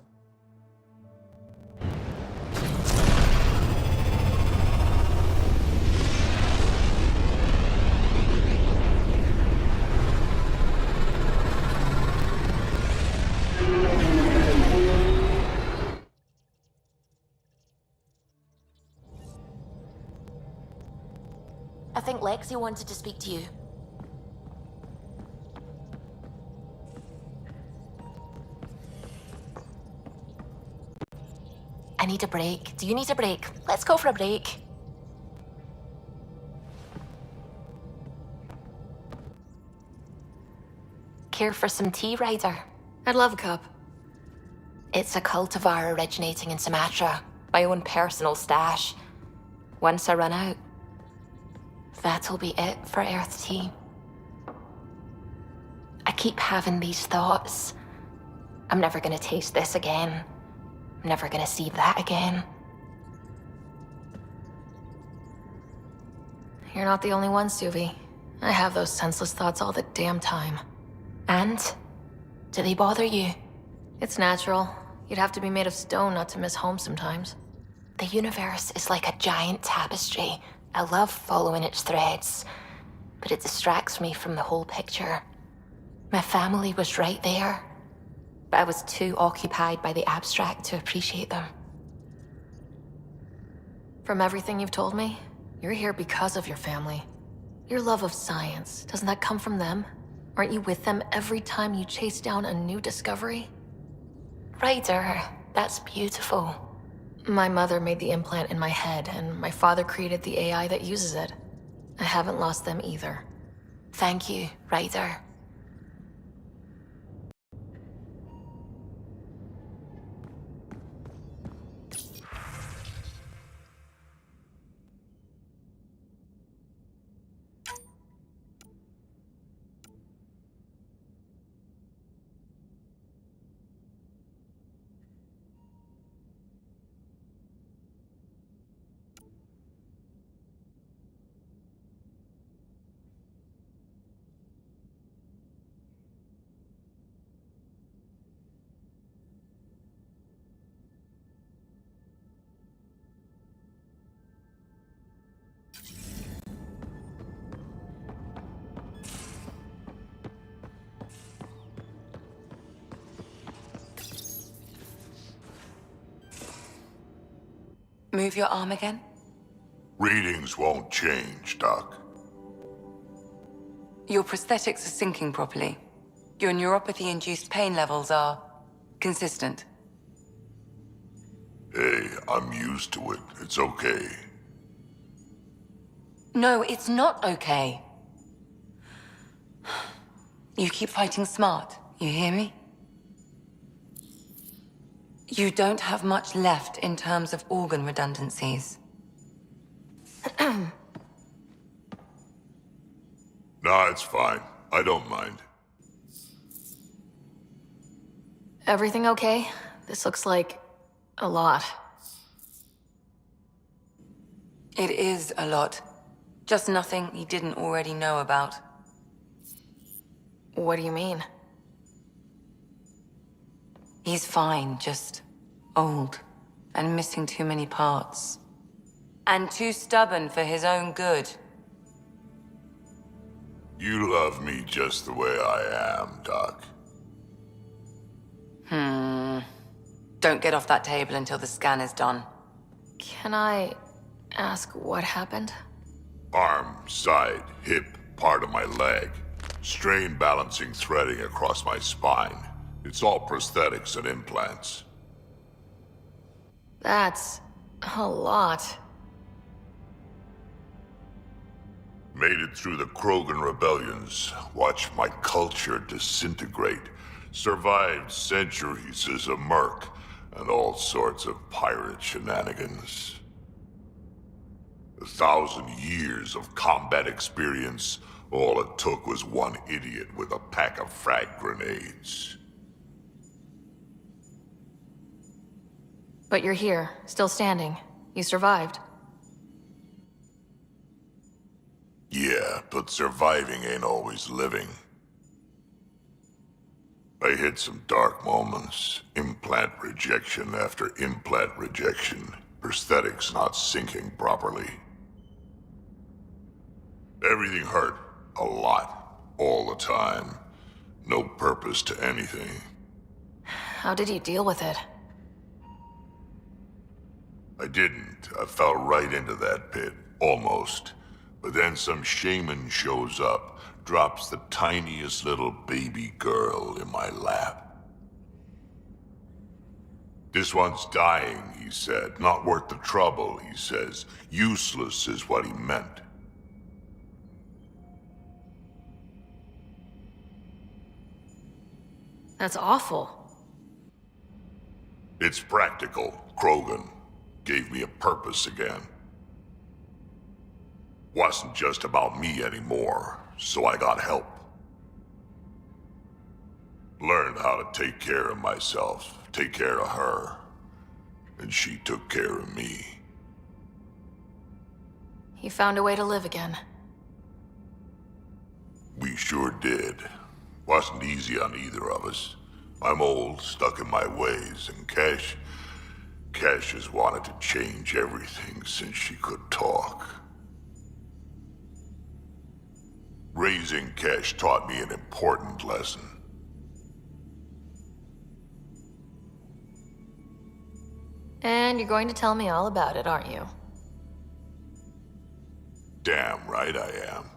I think Lexi wanted to speak to you. I need a break. Do you need a break? Let's go for a break. Care for some tea, Ryder? I'd love a cup. It's a cultivar originating in Sumatra. My own personal stash. Once I run out, that'll be it for Earth tea. I keep having these thoughts. I'm never gonna taste this again. I'm never gonna see that again. You're not the only one, Suvi. I have those senseless thoughts all the damn time. And? Do they bother you? It's natural. You'd have to be made of stone not to miss home sometimes. The universe is like a giant tapestry. I love following its threads, but it distracts me from the whole picture. My family was right there, but I was too occupied by the abstract to appreciate them. From everything you've told me, you're here because of your family. Your love of science, doesn't that come from them? Aren't you with them every time you chase down a new discovery? Ryder, that's beautiful. My mother made the implant in my head, and my father created the AI that uses it. I haven't lost them either. Thank you, Ryder. Move your arm again? Readings won't change, Doc. Your prosthetics are syncing properly. Your neuropathy-induced pain levels are consistent. Hey, I'm used to it. It's okay. No, it's not okay. You keep fighting smart, you hear me? You don't have much left in terms of organ redundancies. Nah, it's fine. I don't mind. Everything okay? This looks like... A lot. It is a lot. Just nothing he didn't already know about. What do you mean? He's fine, just old and missing too many parts. And too stubborn for his own good. You love me just the way I am, Doc. Don't get off that table until the scan is done. Can I ask what happened? Arm, side, hip, part of my leg. Strain balancing threading across my spine. It's all prosthetics and implants. That's a lot. Made it through the Krogan rebellions. Watched my culture disintegrate. Survived centuries as a merc. And all sorts of pirate shenanigans. 1,000 years of combat experience. All it took was one idiot with a pack of frag grenades. But you're here, still standing. You survived. Yeah, but surviving ain't always living. I hit some dark moments. Implant rejection after implant rejection. Prosthetics not syncing properly. Everything hurt. A lot. All the time. No purpose to anything. How did you deal with it? I didn't. I fell right into that pit. Almost. But then some shaman shows up, drops the tiniest little baby girl in my lap. This one's dying, he said. Not worth the trouble, he says. Useless is what he meant. That's awful. It's practical. Krogan gave me a purpose again. Wasn't just about me anymore, so I got help. Learned how to take care of myself, take care of her. And she took care of me. You found a way to live again. We sure did. Wasn't easy on either of us. I'm old, stuck in my ways, and Cash has wanted to change everything since she could talk. Raising Cash taught me an important lesson. And you're going to tell me all about it, aren't you? Damn right I am.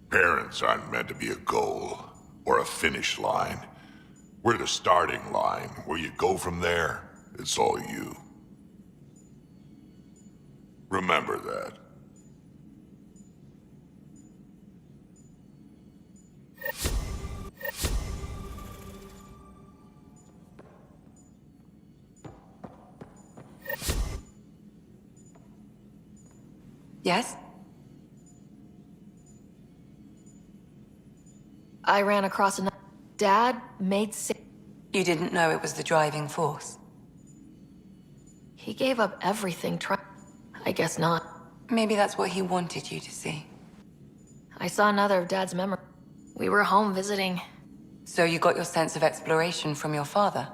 Parents aren't meant to be a goal, or a finish line. We're the starting line. Where you go from there, it's all you. Remember that. Yes? I ran across another... Dad made You didn't know it was the driving force? He gave up everything I guess not. Maybe that's what he wanted you to see. I saw another of Dad's memories. We were home visiting. So you got your sense of exploration from your father?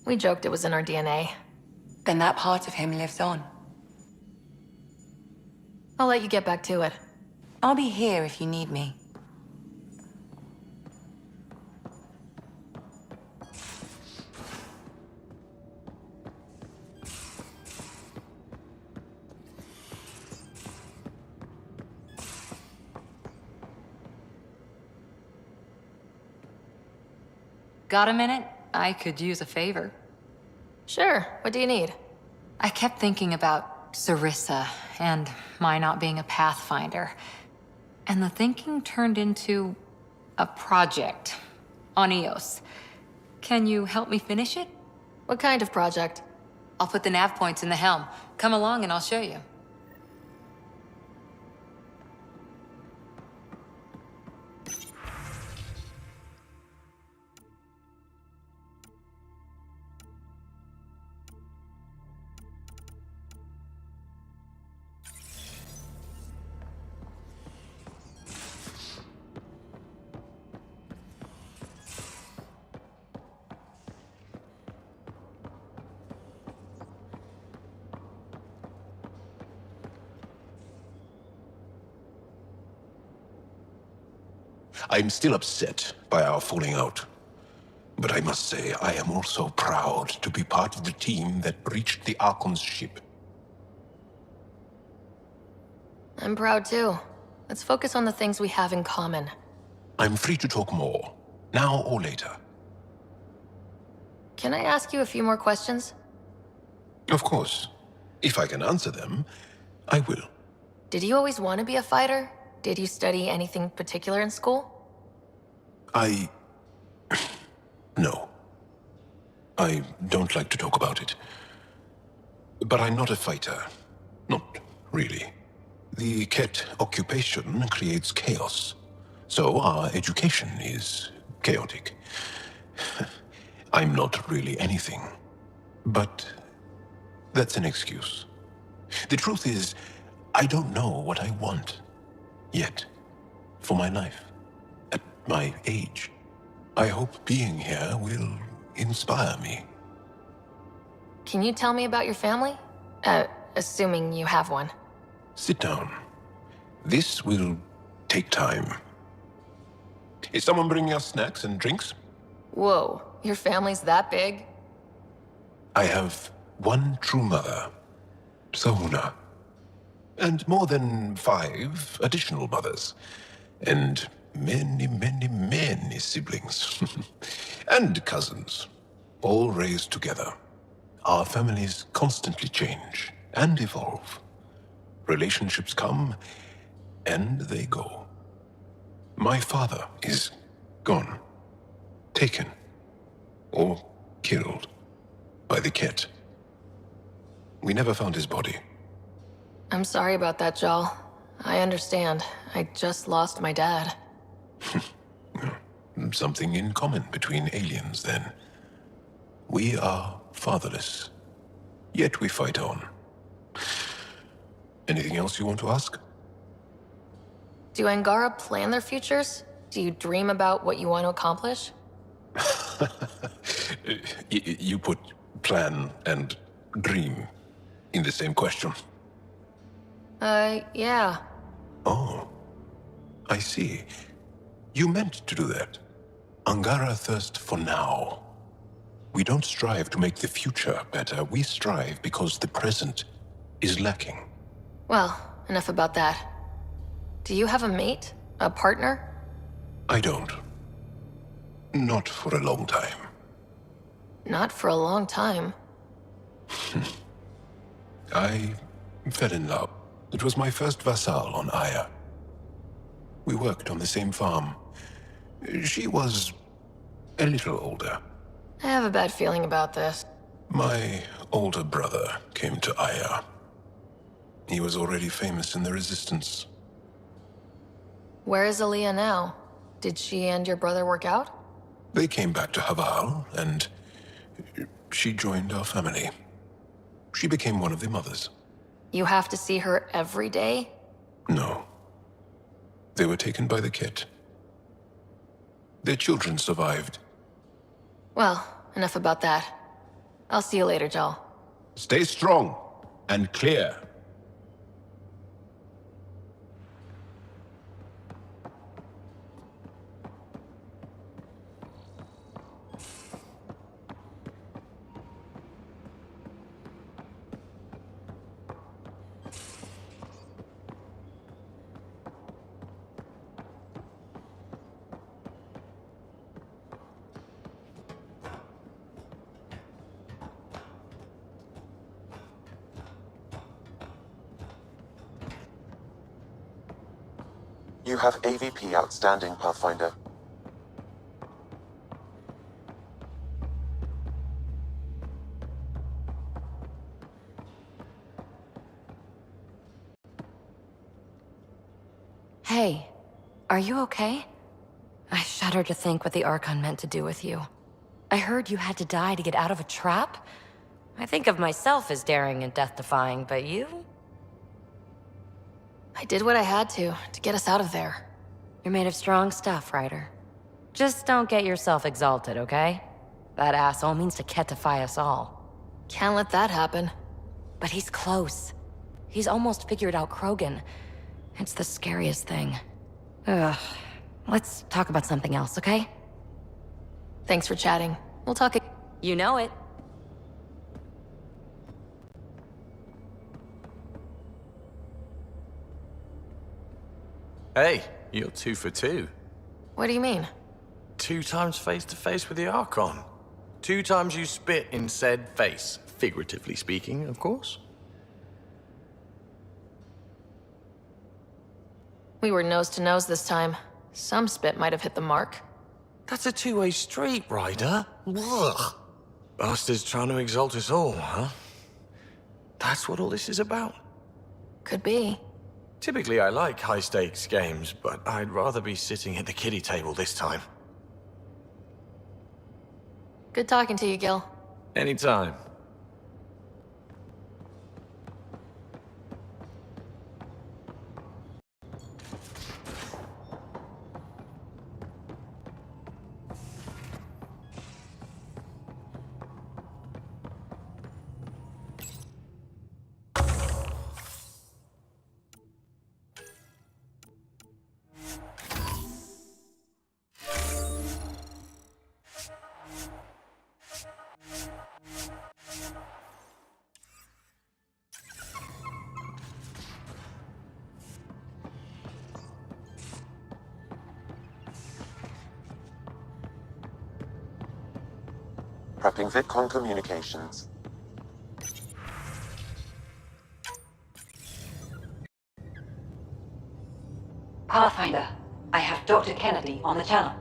We joked it was in our DNA. Then that part of him lives on. I'll let you get back to it. I'll be here if you need me. Got a minute? I could use a favor. Sure. What do you need? I kept thinking about Sarissa and my not being a Pathfinder. And the thinking turned into a project on Eos. Can you help me finish it? What kind of project? I'll put the nav points in the helm. Come along and I'll show you. I'm still upset by our falling out. But I must say, I am also proud to be part of the team that breached the Archon's ship. I'm proud too. Let's focus on the things we have in common. I'm free to talk more, now or later. Can I ask you a few more questions? Of course. If I can answer them, I will. Did you always want to be a fighter? Did you study anything particular in school? No. I don't like to talk about it. But I'm not a fighter. Not really. The Ket occupation creates chaos. So our education is chaotic. I'm not really anything. But that's an excuse. The truth is, I don't know what I want. Yet. For my life. At my age. I hope being here will inspire me. Can you tell me about your family? Assuming you have one. Sit down. This will take time. Is someone bringing us snacks and drinks? Whoa, your family's that big? I have one true mother, Sahuna. And more than 5 additional mothers. And many siblings. And cousins. All raised together. Our families constantly change and evolve. Relationships come and they go. My father is gone. Taken. Or killed. By the Ket. We never found his body. I'm sorry about that, Jal. I understand. I just lost my dad. Something in common between aliens, then. We are fatherless. Yet we fight on. Anything else you want to ask? Do Angara plan their futures? Do you dream about what you want to accomplish? You put plan and dream in the same question. Yeah. Oh. I see. You meant to do that. Angara thirst for now. We don't strive to make the future better. We strive because the present is lacking. Well, enough about that. Do you have a mate? A partner? I don't. Not for a long time. Not for a long time. I fell in love. It was my first vassal on Aya. We worked on the same farm. She was a little older. I have a bad feeling about this. My older brother came to Aya. He was already famous in the Resistance. Where is Aaliyah now? Did she and your brother work out? They came back to Haval, and she joined our family. She became one of the mothers. You have to see her every day? No. They were taken by the Ket. Their children survived. Well, enough about that. I'll see you later, Jal. Stay strong and clear. You have AVP outstanding, Pathfinder. Hey, are you okay? I shudder to think what the Archon meant to do with you. I heard you had to die to get out of a trap? I think of myself as daring and death-defying, but you? I did what I had to get us out of there. You're made of strong stuff, Ryder. Just don't get yourself exalted, okay? That asshole means to ketify us all. Can't let that happen. But he's close. He's almost figured out Krogan. It's the scariest thing. Ugh. Let's talk about something else, okay? Thanks for chatting. We'll talk. You know it. Hey, you're 2 for 2. What do you mean? 2 times face-to-face with the Archon. 2 times you spit in said face. Figuratively speaking, of course. We were nose to nose this time. Some spit might have hit the mark. That's a two-way street, Ryder. Ugh. Bastards trying to exalt us all, huh? That's what all this is about? Could be. Typically, I like high-stakes games, but I'd rather be sitting at the kiddie table this time. Good talking to you, Gil. Anytime. Prepping VidCon communications. Pathfinder, I have Dr. Kennedy on the channel.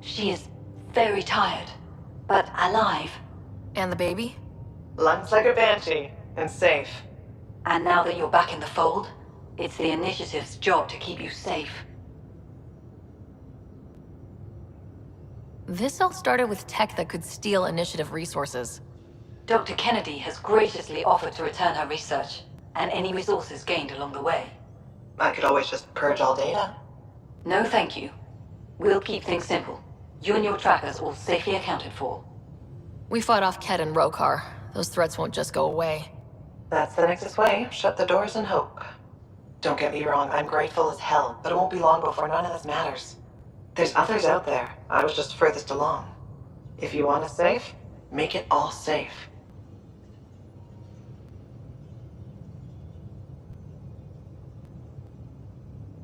She is very tired, but alive. And the baby? Lungs like a banshee, and safe. And now that you're back in the fold, it's the Initiative's job to keep you safe. This all started with tech that could steal Initiative resources. Dr. Kennedy has graciously offered to return her research, and any resources gained along the way. I could always just purge all data. No, thank you. We'll keep things simple. You and your trackers all safely accounted for. We fought off Ket and Rokar. Those threats won't just go away. That's the Nexus way. Shut the doors and hope. Don't get me wrong, I'm grateful as hell, but it won't be long before none of this matters. There's others out there. I was just furthest along. If you want us safe, make it all safe.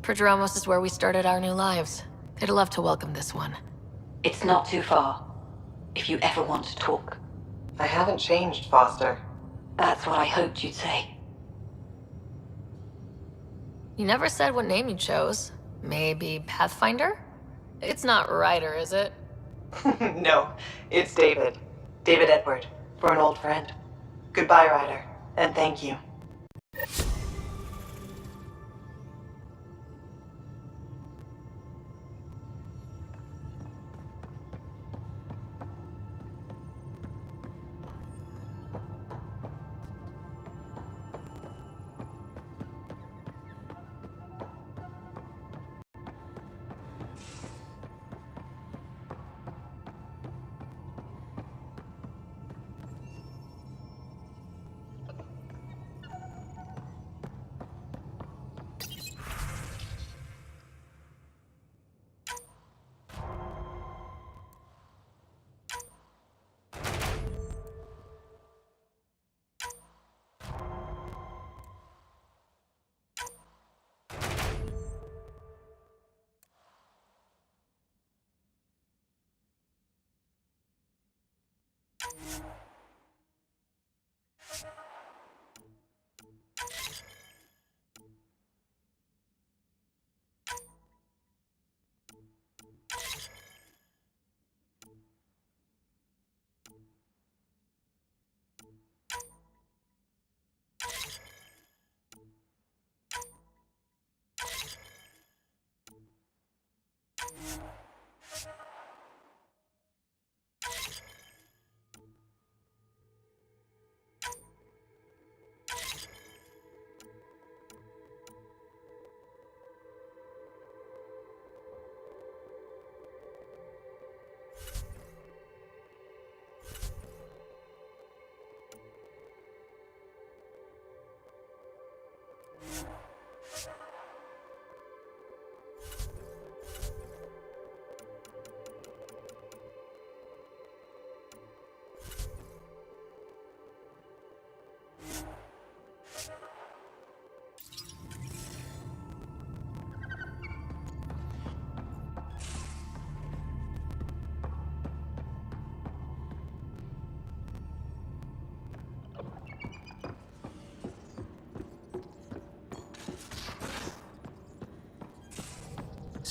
Prodromos is where we started our new lives. They'd love to welcome this one. It's not too far, if you ever want to talk. I haven't changed, Foster. That's what I hoped you'd say. You never said what name you chose. Maybe Pathfinder? It's not Ryder, is it? No, it's David. David Edward, for an old friend. Goodbye, Ryder, and thank you.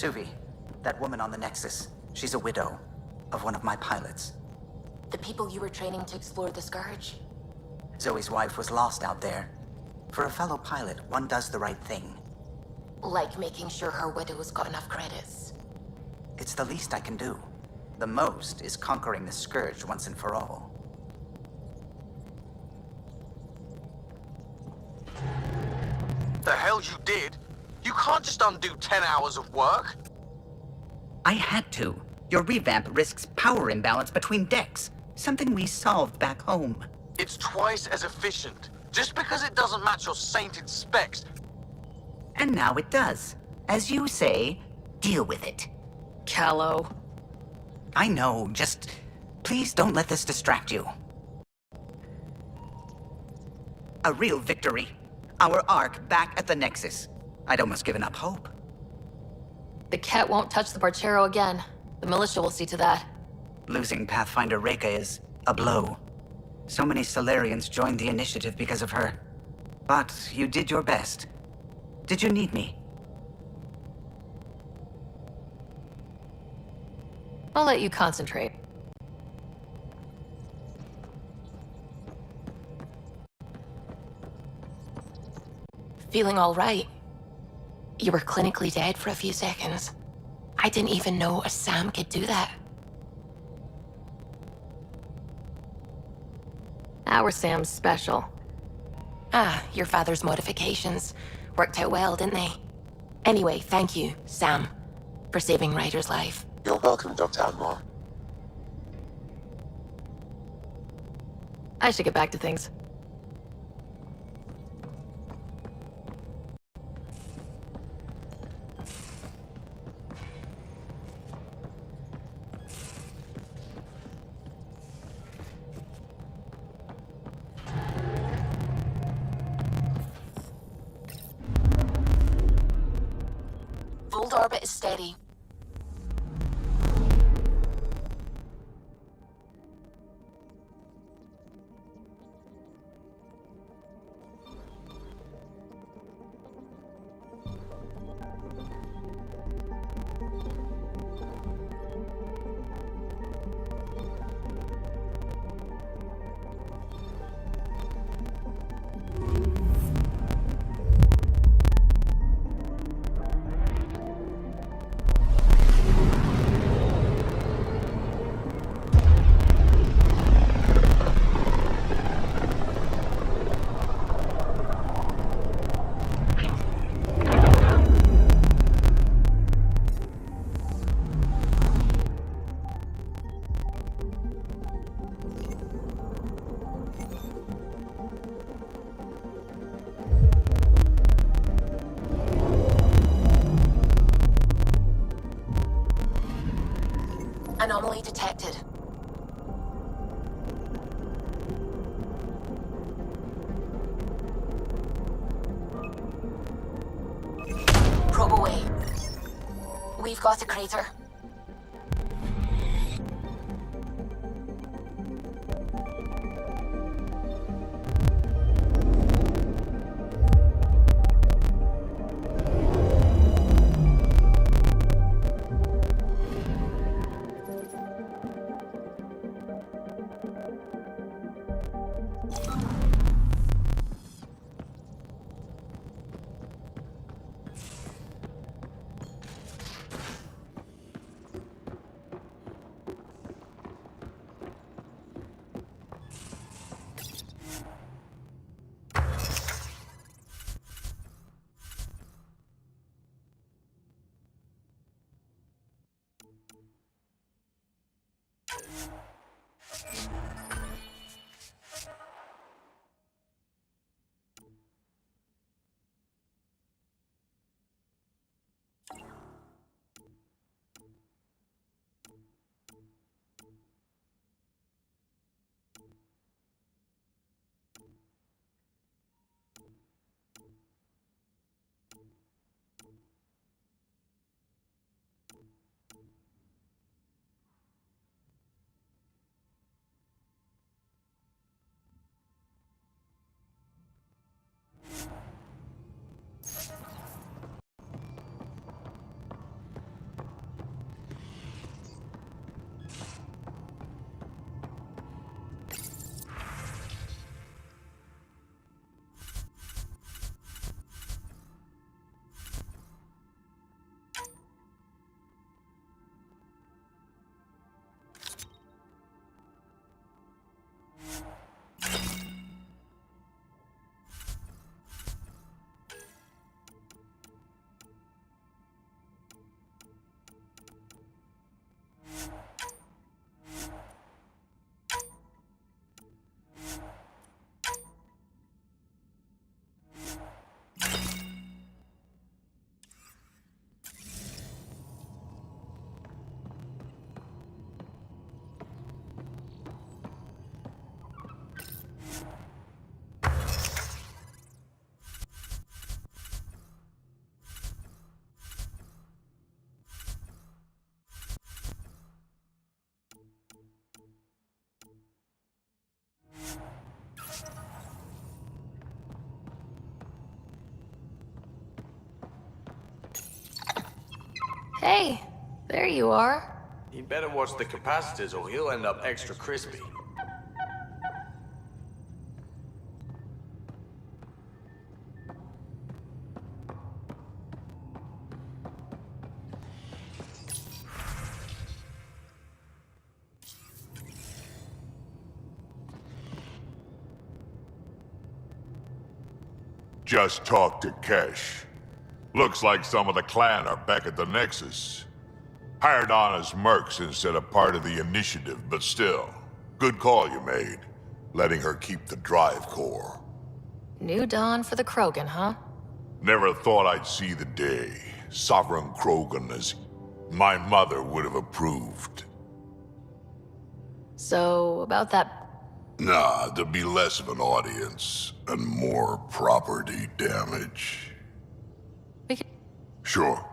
Suvi, that woman on the Nexus, she's a widow of one of my pilots. The people you were training to explore the Scourge? Zoe's wife was lost out there. For a fellow pilot, one does the right thing. Like making sure her widow's got enough credits. It's the least I can do. The most is conquering the Scourge once and for all. The hell you did? You can't just undo 10 hours of work. I had to. Your revamp risks power imbalance between decks, something we solved back home. It's twice as efficient. Just because it doesn't match your sainted specs. And now it does. As you say, deal with it. Callow. I know, just please don't let this distract you. A real victory. Our Ark back at the Nexus. I'd almost given up hope. The Ket won't touch the Barchero again. The militia will see to that. Losing Pathfinder Reka is a blow. So many Solarians joined the initiative because of her. But you did your best. Did you need me? I'll let you concentrate. Feeling all right? You were clinically dead for a few seconds. I didn't even know a Sam could do that. Our Sam's special. Ah, your father's modifications. Worked out well, didn't they? Anyway, thank you, Sam, for saving Ryder's life. You're welcome, Dr. Anwar. I should get back to things. Fold orbit is steady. Anomaly detected. Probe away. We've got a crater. There you are. He better watch the capacitors or he'll end up extra crispy. Just talked to Kesh. Looks like some of the clan are back at the Nexus. Hired on as mercs instead of part of the initiative, but still. Good call you made. Letting her keep the drive core. New dawn for the Krogan, huh? Never thought I'd see the day. Sovereign Krogan as my mother would have approved. So, about that... Nah, there'd be less of an audience and more property damage. Sure.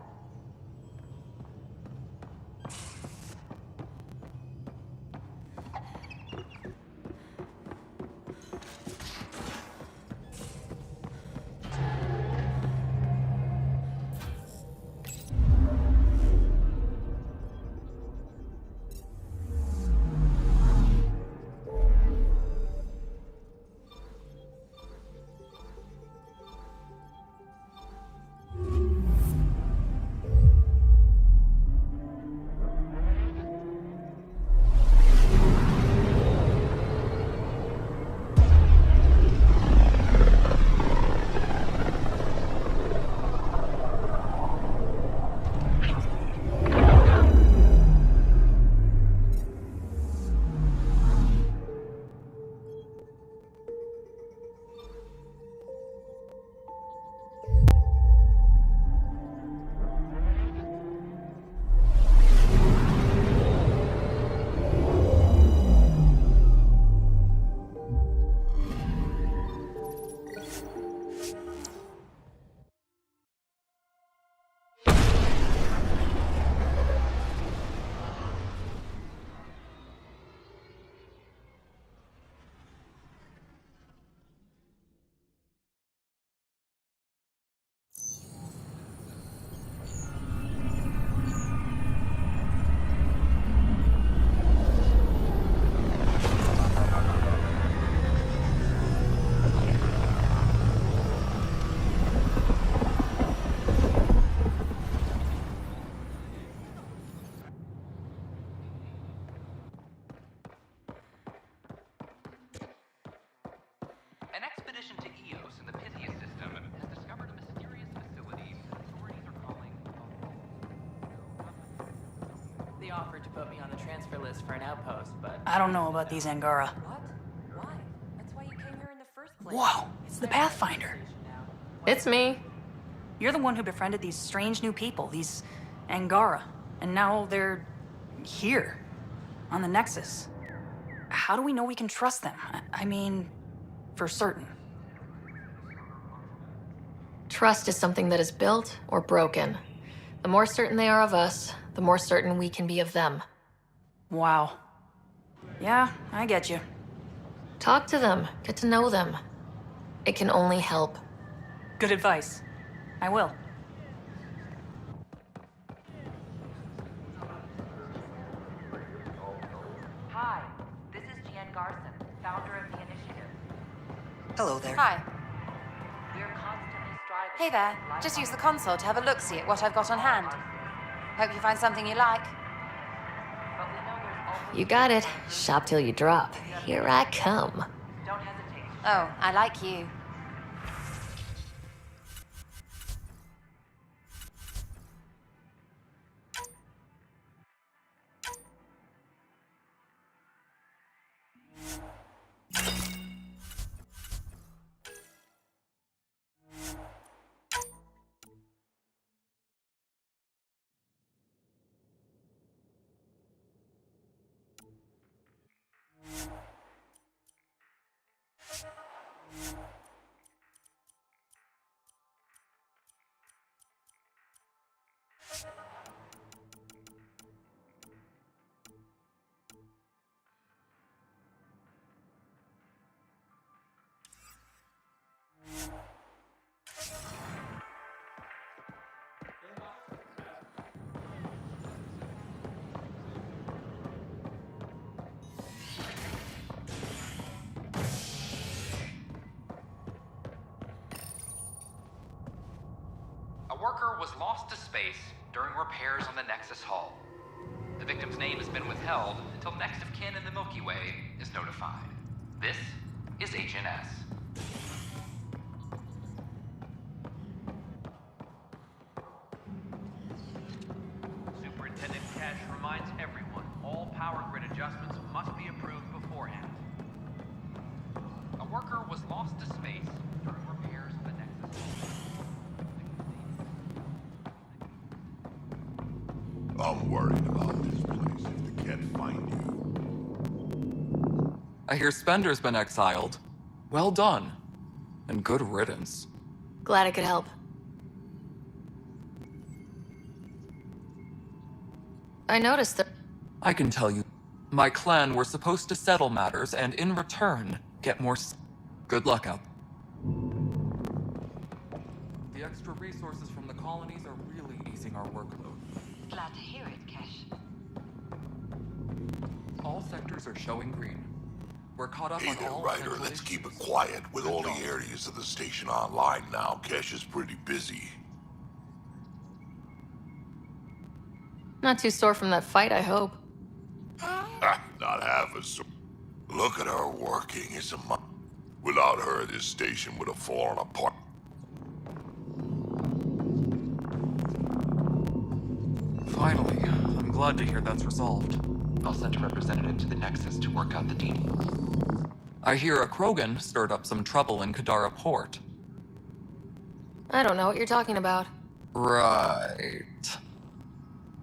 An expedition to Eos in the Pythia system has discovered a mysterious facility authorities are calling... They offered to put me on the transfer list for an outpost, but... I don't know about these Angara. What? Why? That's why you came here in the first place. Whoa, it's the Pathfinder. It's me. You're the one who befriended these strange new people, these Angara. And now they're... here. On the Nexus. How do we know we can trust them? I mean... for certain. Trust is something that is built or broken. The more certain they are of us, the more certain we can be of them. Wow. Yeah, I get you. Talk to them, get to know them. It can only help. Good advice. I will. Hi, this is Jen Garson, founder of the initiative. Hello there. Hi. We're constantly striving... Hey there. Just use the console to have a look-see at what I've got on hand. Hope you find something you like. You got it. Shop till you drop. Here I come. Oh, I like you. during repairs on the Nexus hull. The victim's name has been withheld until next of kin in the Milky Way is notified. This is HNS. Superintendent Cash reminds everyone all power grid adjustments must be approved beforehand. A worker was lost to space during repairs of the Nexus. I'm worried about this place if they can't find you. I hear Spender's been exiled. Well done. And good riddance. Glad I could help. I noticed that. I can tell you, my clan were supposed to settle matters and in return, get more good luck out. The extra resources from the colonies are really easing our workload. Glad to hear it, Kesh. All sectors are showing green. We're caught up Hey on there, all Ryder, essential let's issues. keep it quiet. With all the areas of the station online now, Kesh is pretty busy. Not too sore from that fight, I hope. Not half as so. Look at her working. Without her, this station would have fallen apart. Finally, I'm glad to hear that's resolved. I'll send a representative to the Nexus to work out the details. I hear a Krogan stirred up some trouble in Kadara Port. I don't know what you're talking about. Right.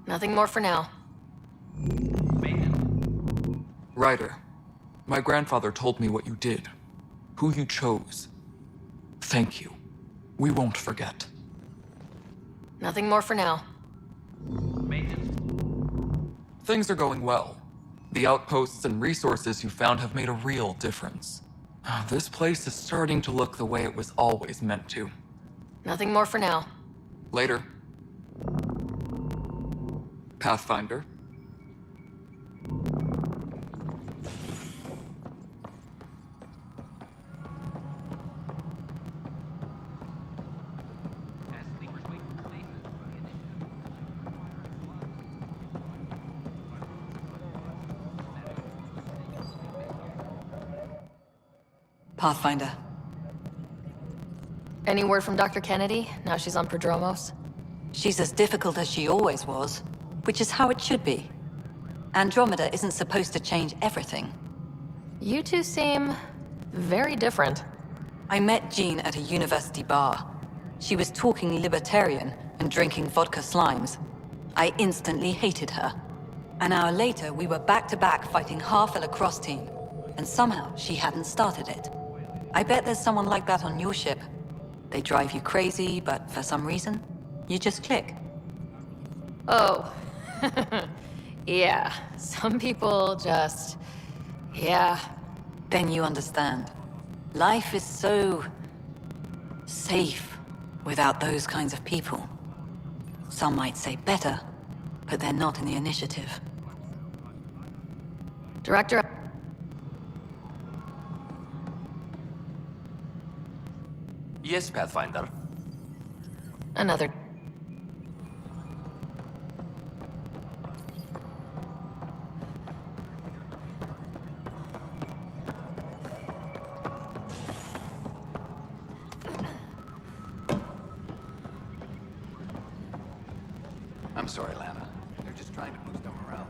Nothing more for now. Ryder, my grandfather told me what you did, who you chose. Thank you. We won't forget. Nothing more for now. Things are going well. The outposts and resources you found have made a real difference. This place is starting to look the way it was always meant to. Nothing more for now. Later. Pathfinder. Pathfinder. Any word from Dr. Kennedy, now she's on Prodromos? She's as difficult as she always was, which is how it should be. Andromeda isn't supposed to change everything. You two seem very different. I met Jean at a university bar. She was talking libertarian and drinking vodka slimes. I instantly hated her. An hour later, we were back-to-back fighting half a lacrosse team, and somehow she hadn't started it. I bet there's someone like that on your ship. They drive you crazy, but for some reason, you just click. Oh. Yeah. Some people just... Yeah. Then you understand. Life is so... safe without those kinds of people. Some might say better, but they're not in the initiative. Director... Yes, Pathfinder. Another... I'm sorry, Lana. They're just trying to boost our morale.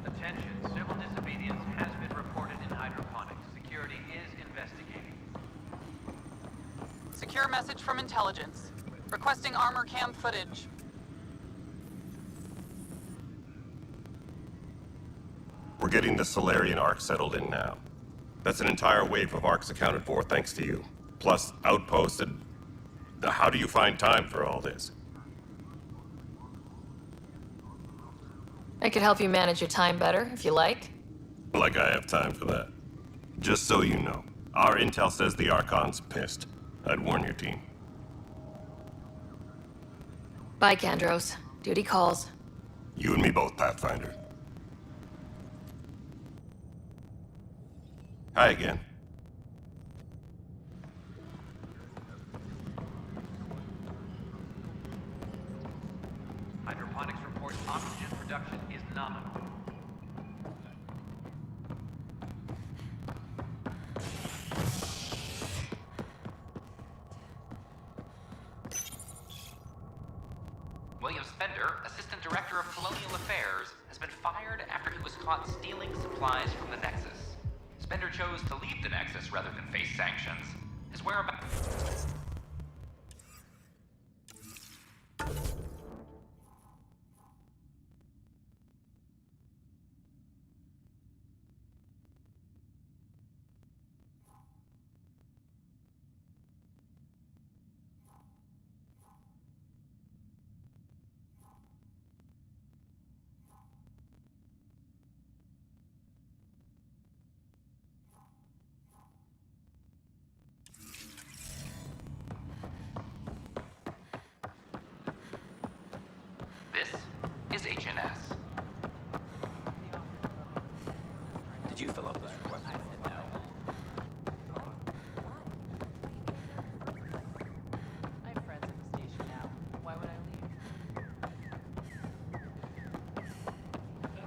Attention, civil disobedience has been reported in hydroponics. Security is investigating. Secure message from intelligence. Requesting armor cam footage. We're getting the Solarian Arc settled in now. That's an entire wave of arcs accounted for thanks to you. Plus outposts and... How do you find time for all this? I could help you manage your time better, if you like. Like I have time for that. Just so you know, our intel says the Archon's pissed. I'd warn your team. Bye, Kandros. Duty calls. You and me both, Pathfinder. Hi again. reduction is nominal. William Spender, Assistant Director of Colonial Affairs, has been fired after he was caught stealing supplies from the Nexus. Spender chose to leave the Nexus rather than face sanctions. His whereabouts... This is HNS. Did you fill up that request? I said no. I have friends at the station now. Why would I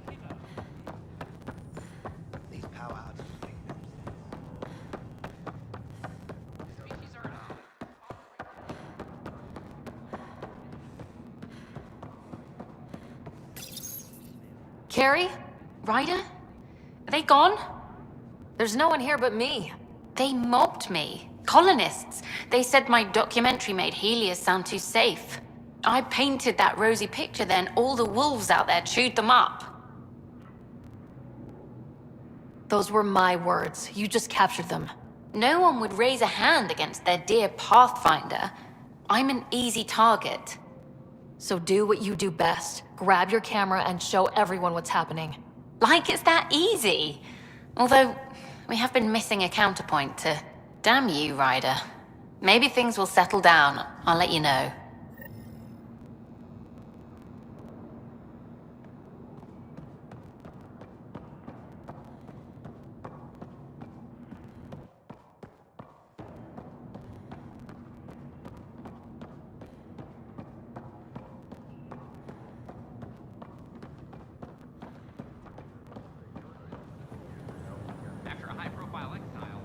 leave? These power outages. Species are not. Carrie? Ryder? Are they gone? There's no one here but me. They mobbed me. Colonists. They said my documentary made Helios sound too safe. I painted that rosy picture, then all the wolves out there chewed them up. Those were my words. You just captured them. No one would raise a hand against their dear Pathfinder. I'm an easy target. So do what you do best. Grab your camera and show everyone what's happening. Like it's that easy. Although, we have been missing a counterpoint to... Damn you, Ryder. Maybe things will settle down. I'll let you know. After a high-profile exile...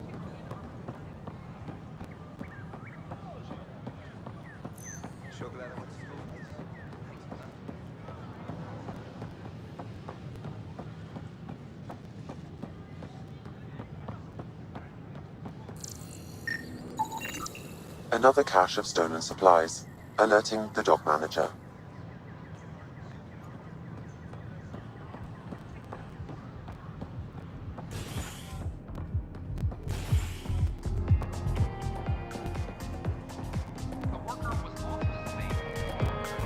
Another cache of stolen supplies, alerting the dock manager.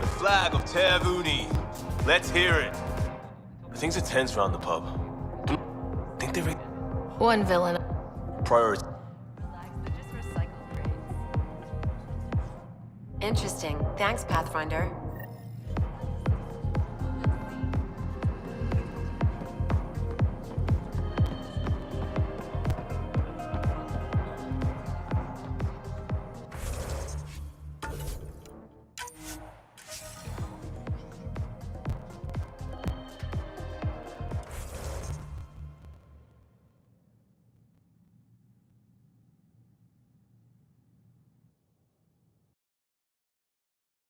The flag of Tervuni. Let's hear it. Things are tense around the pub. Think they're... One villain. Priority. Interesting. Thanks, Pathfinder.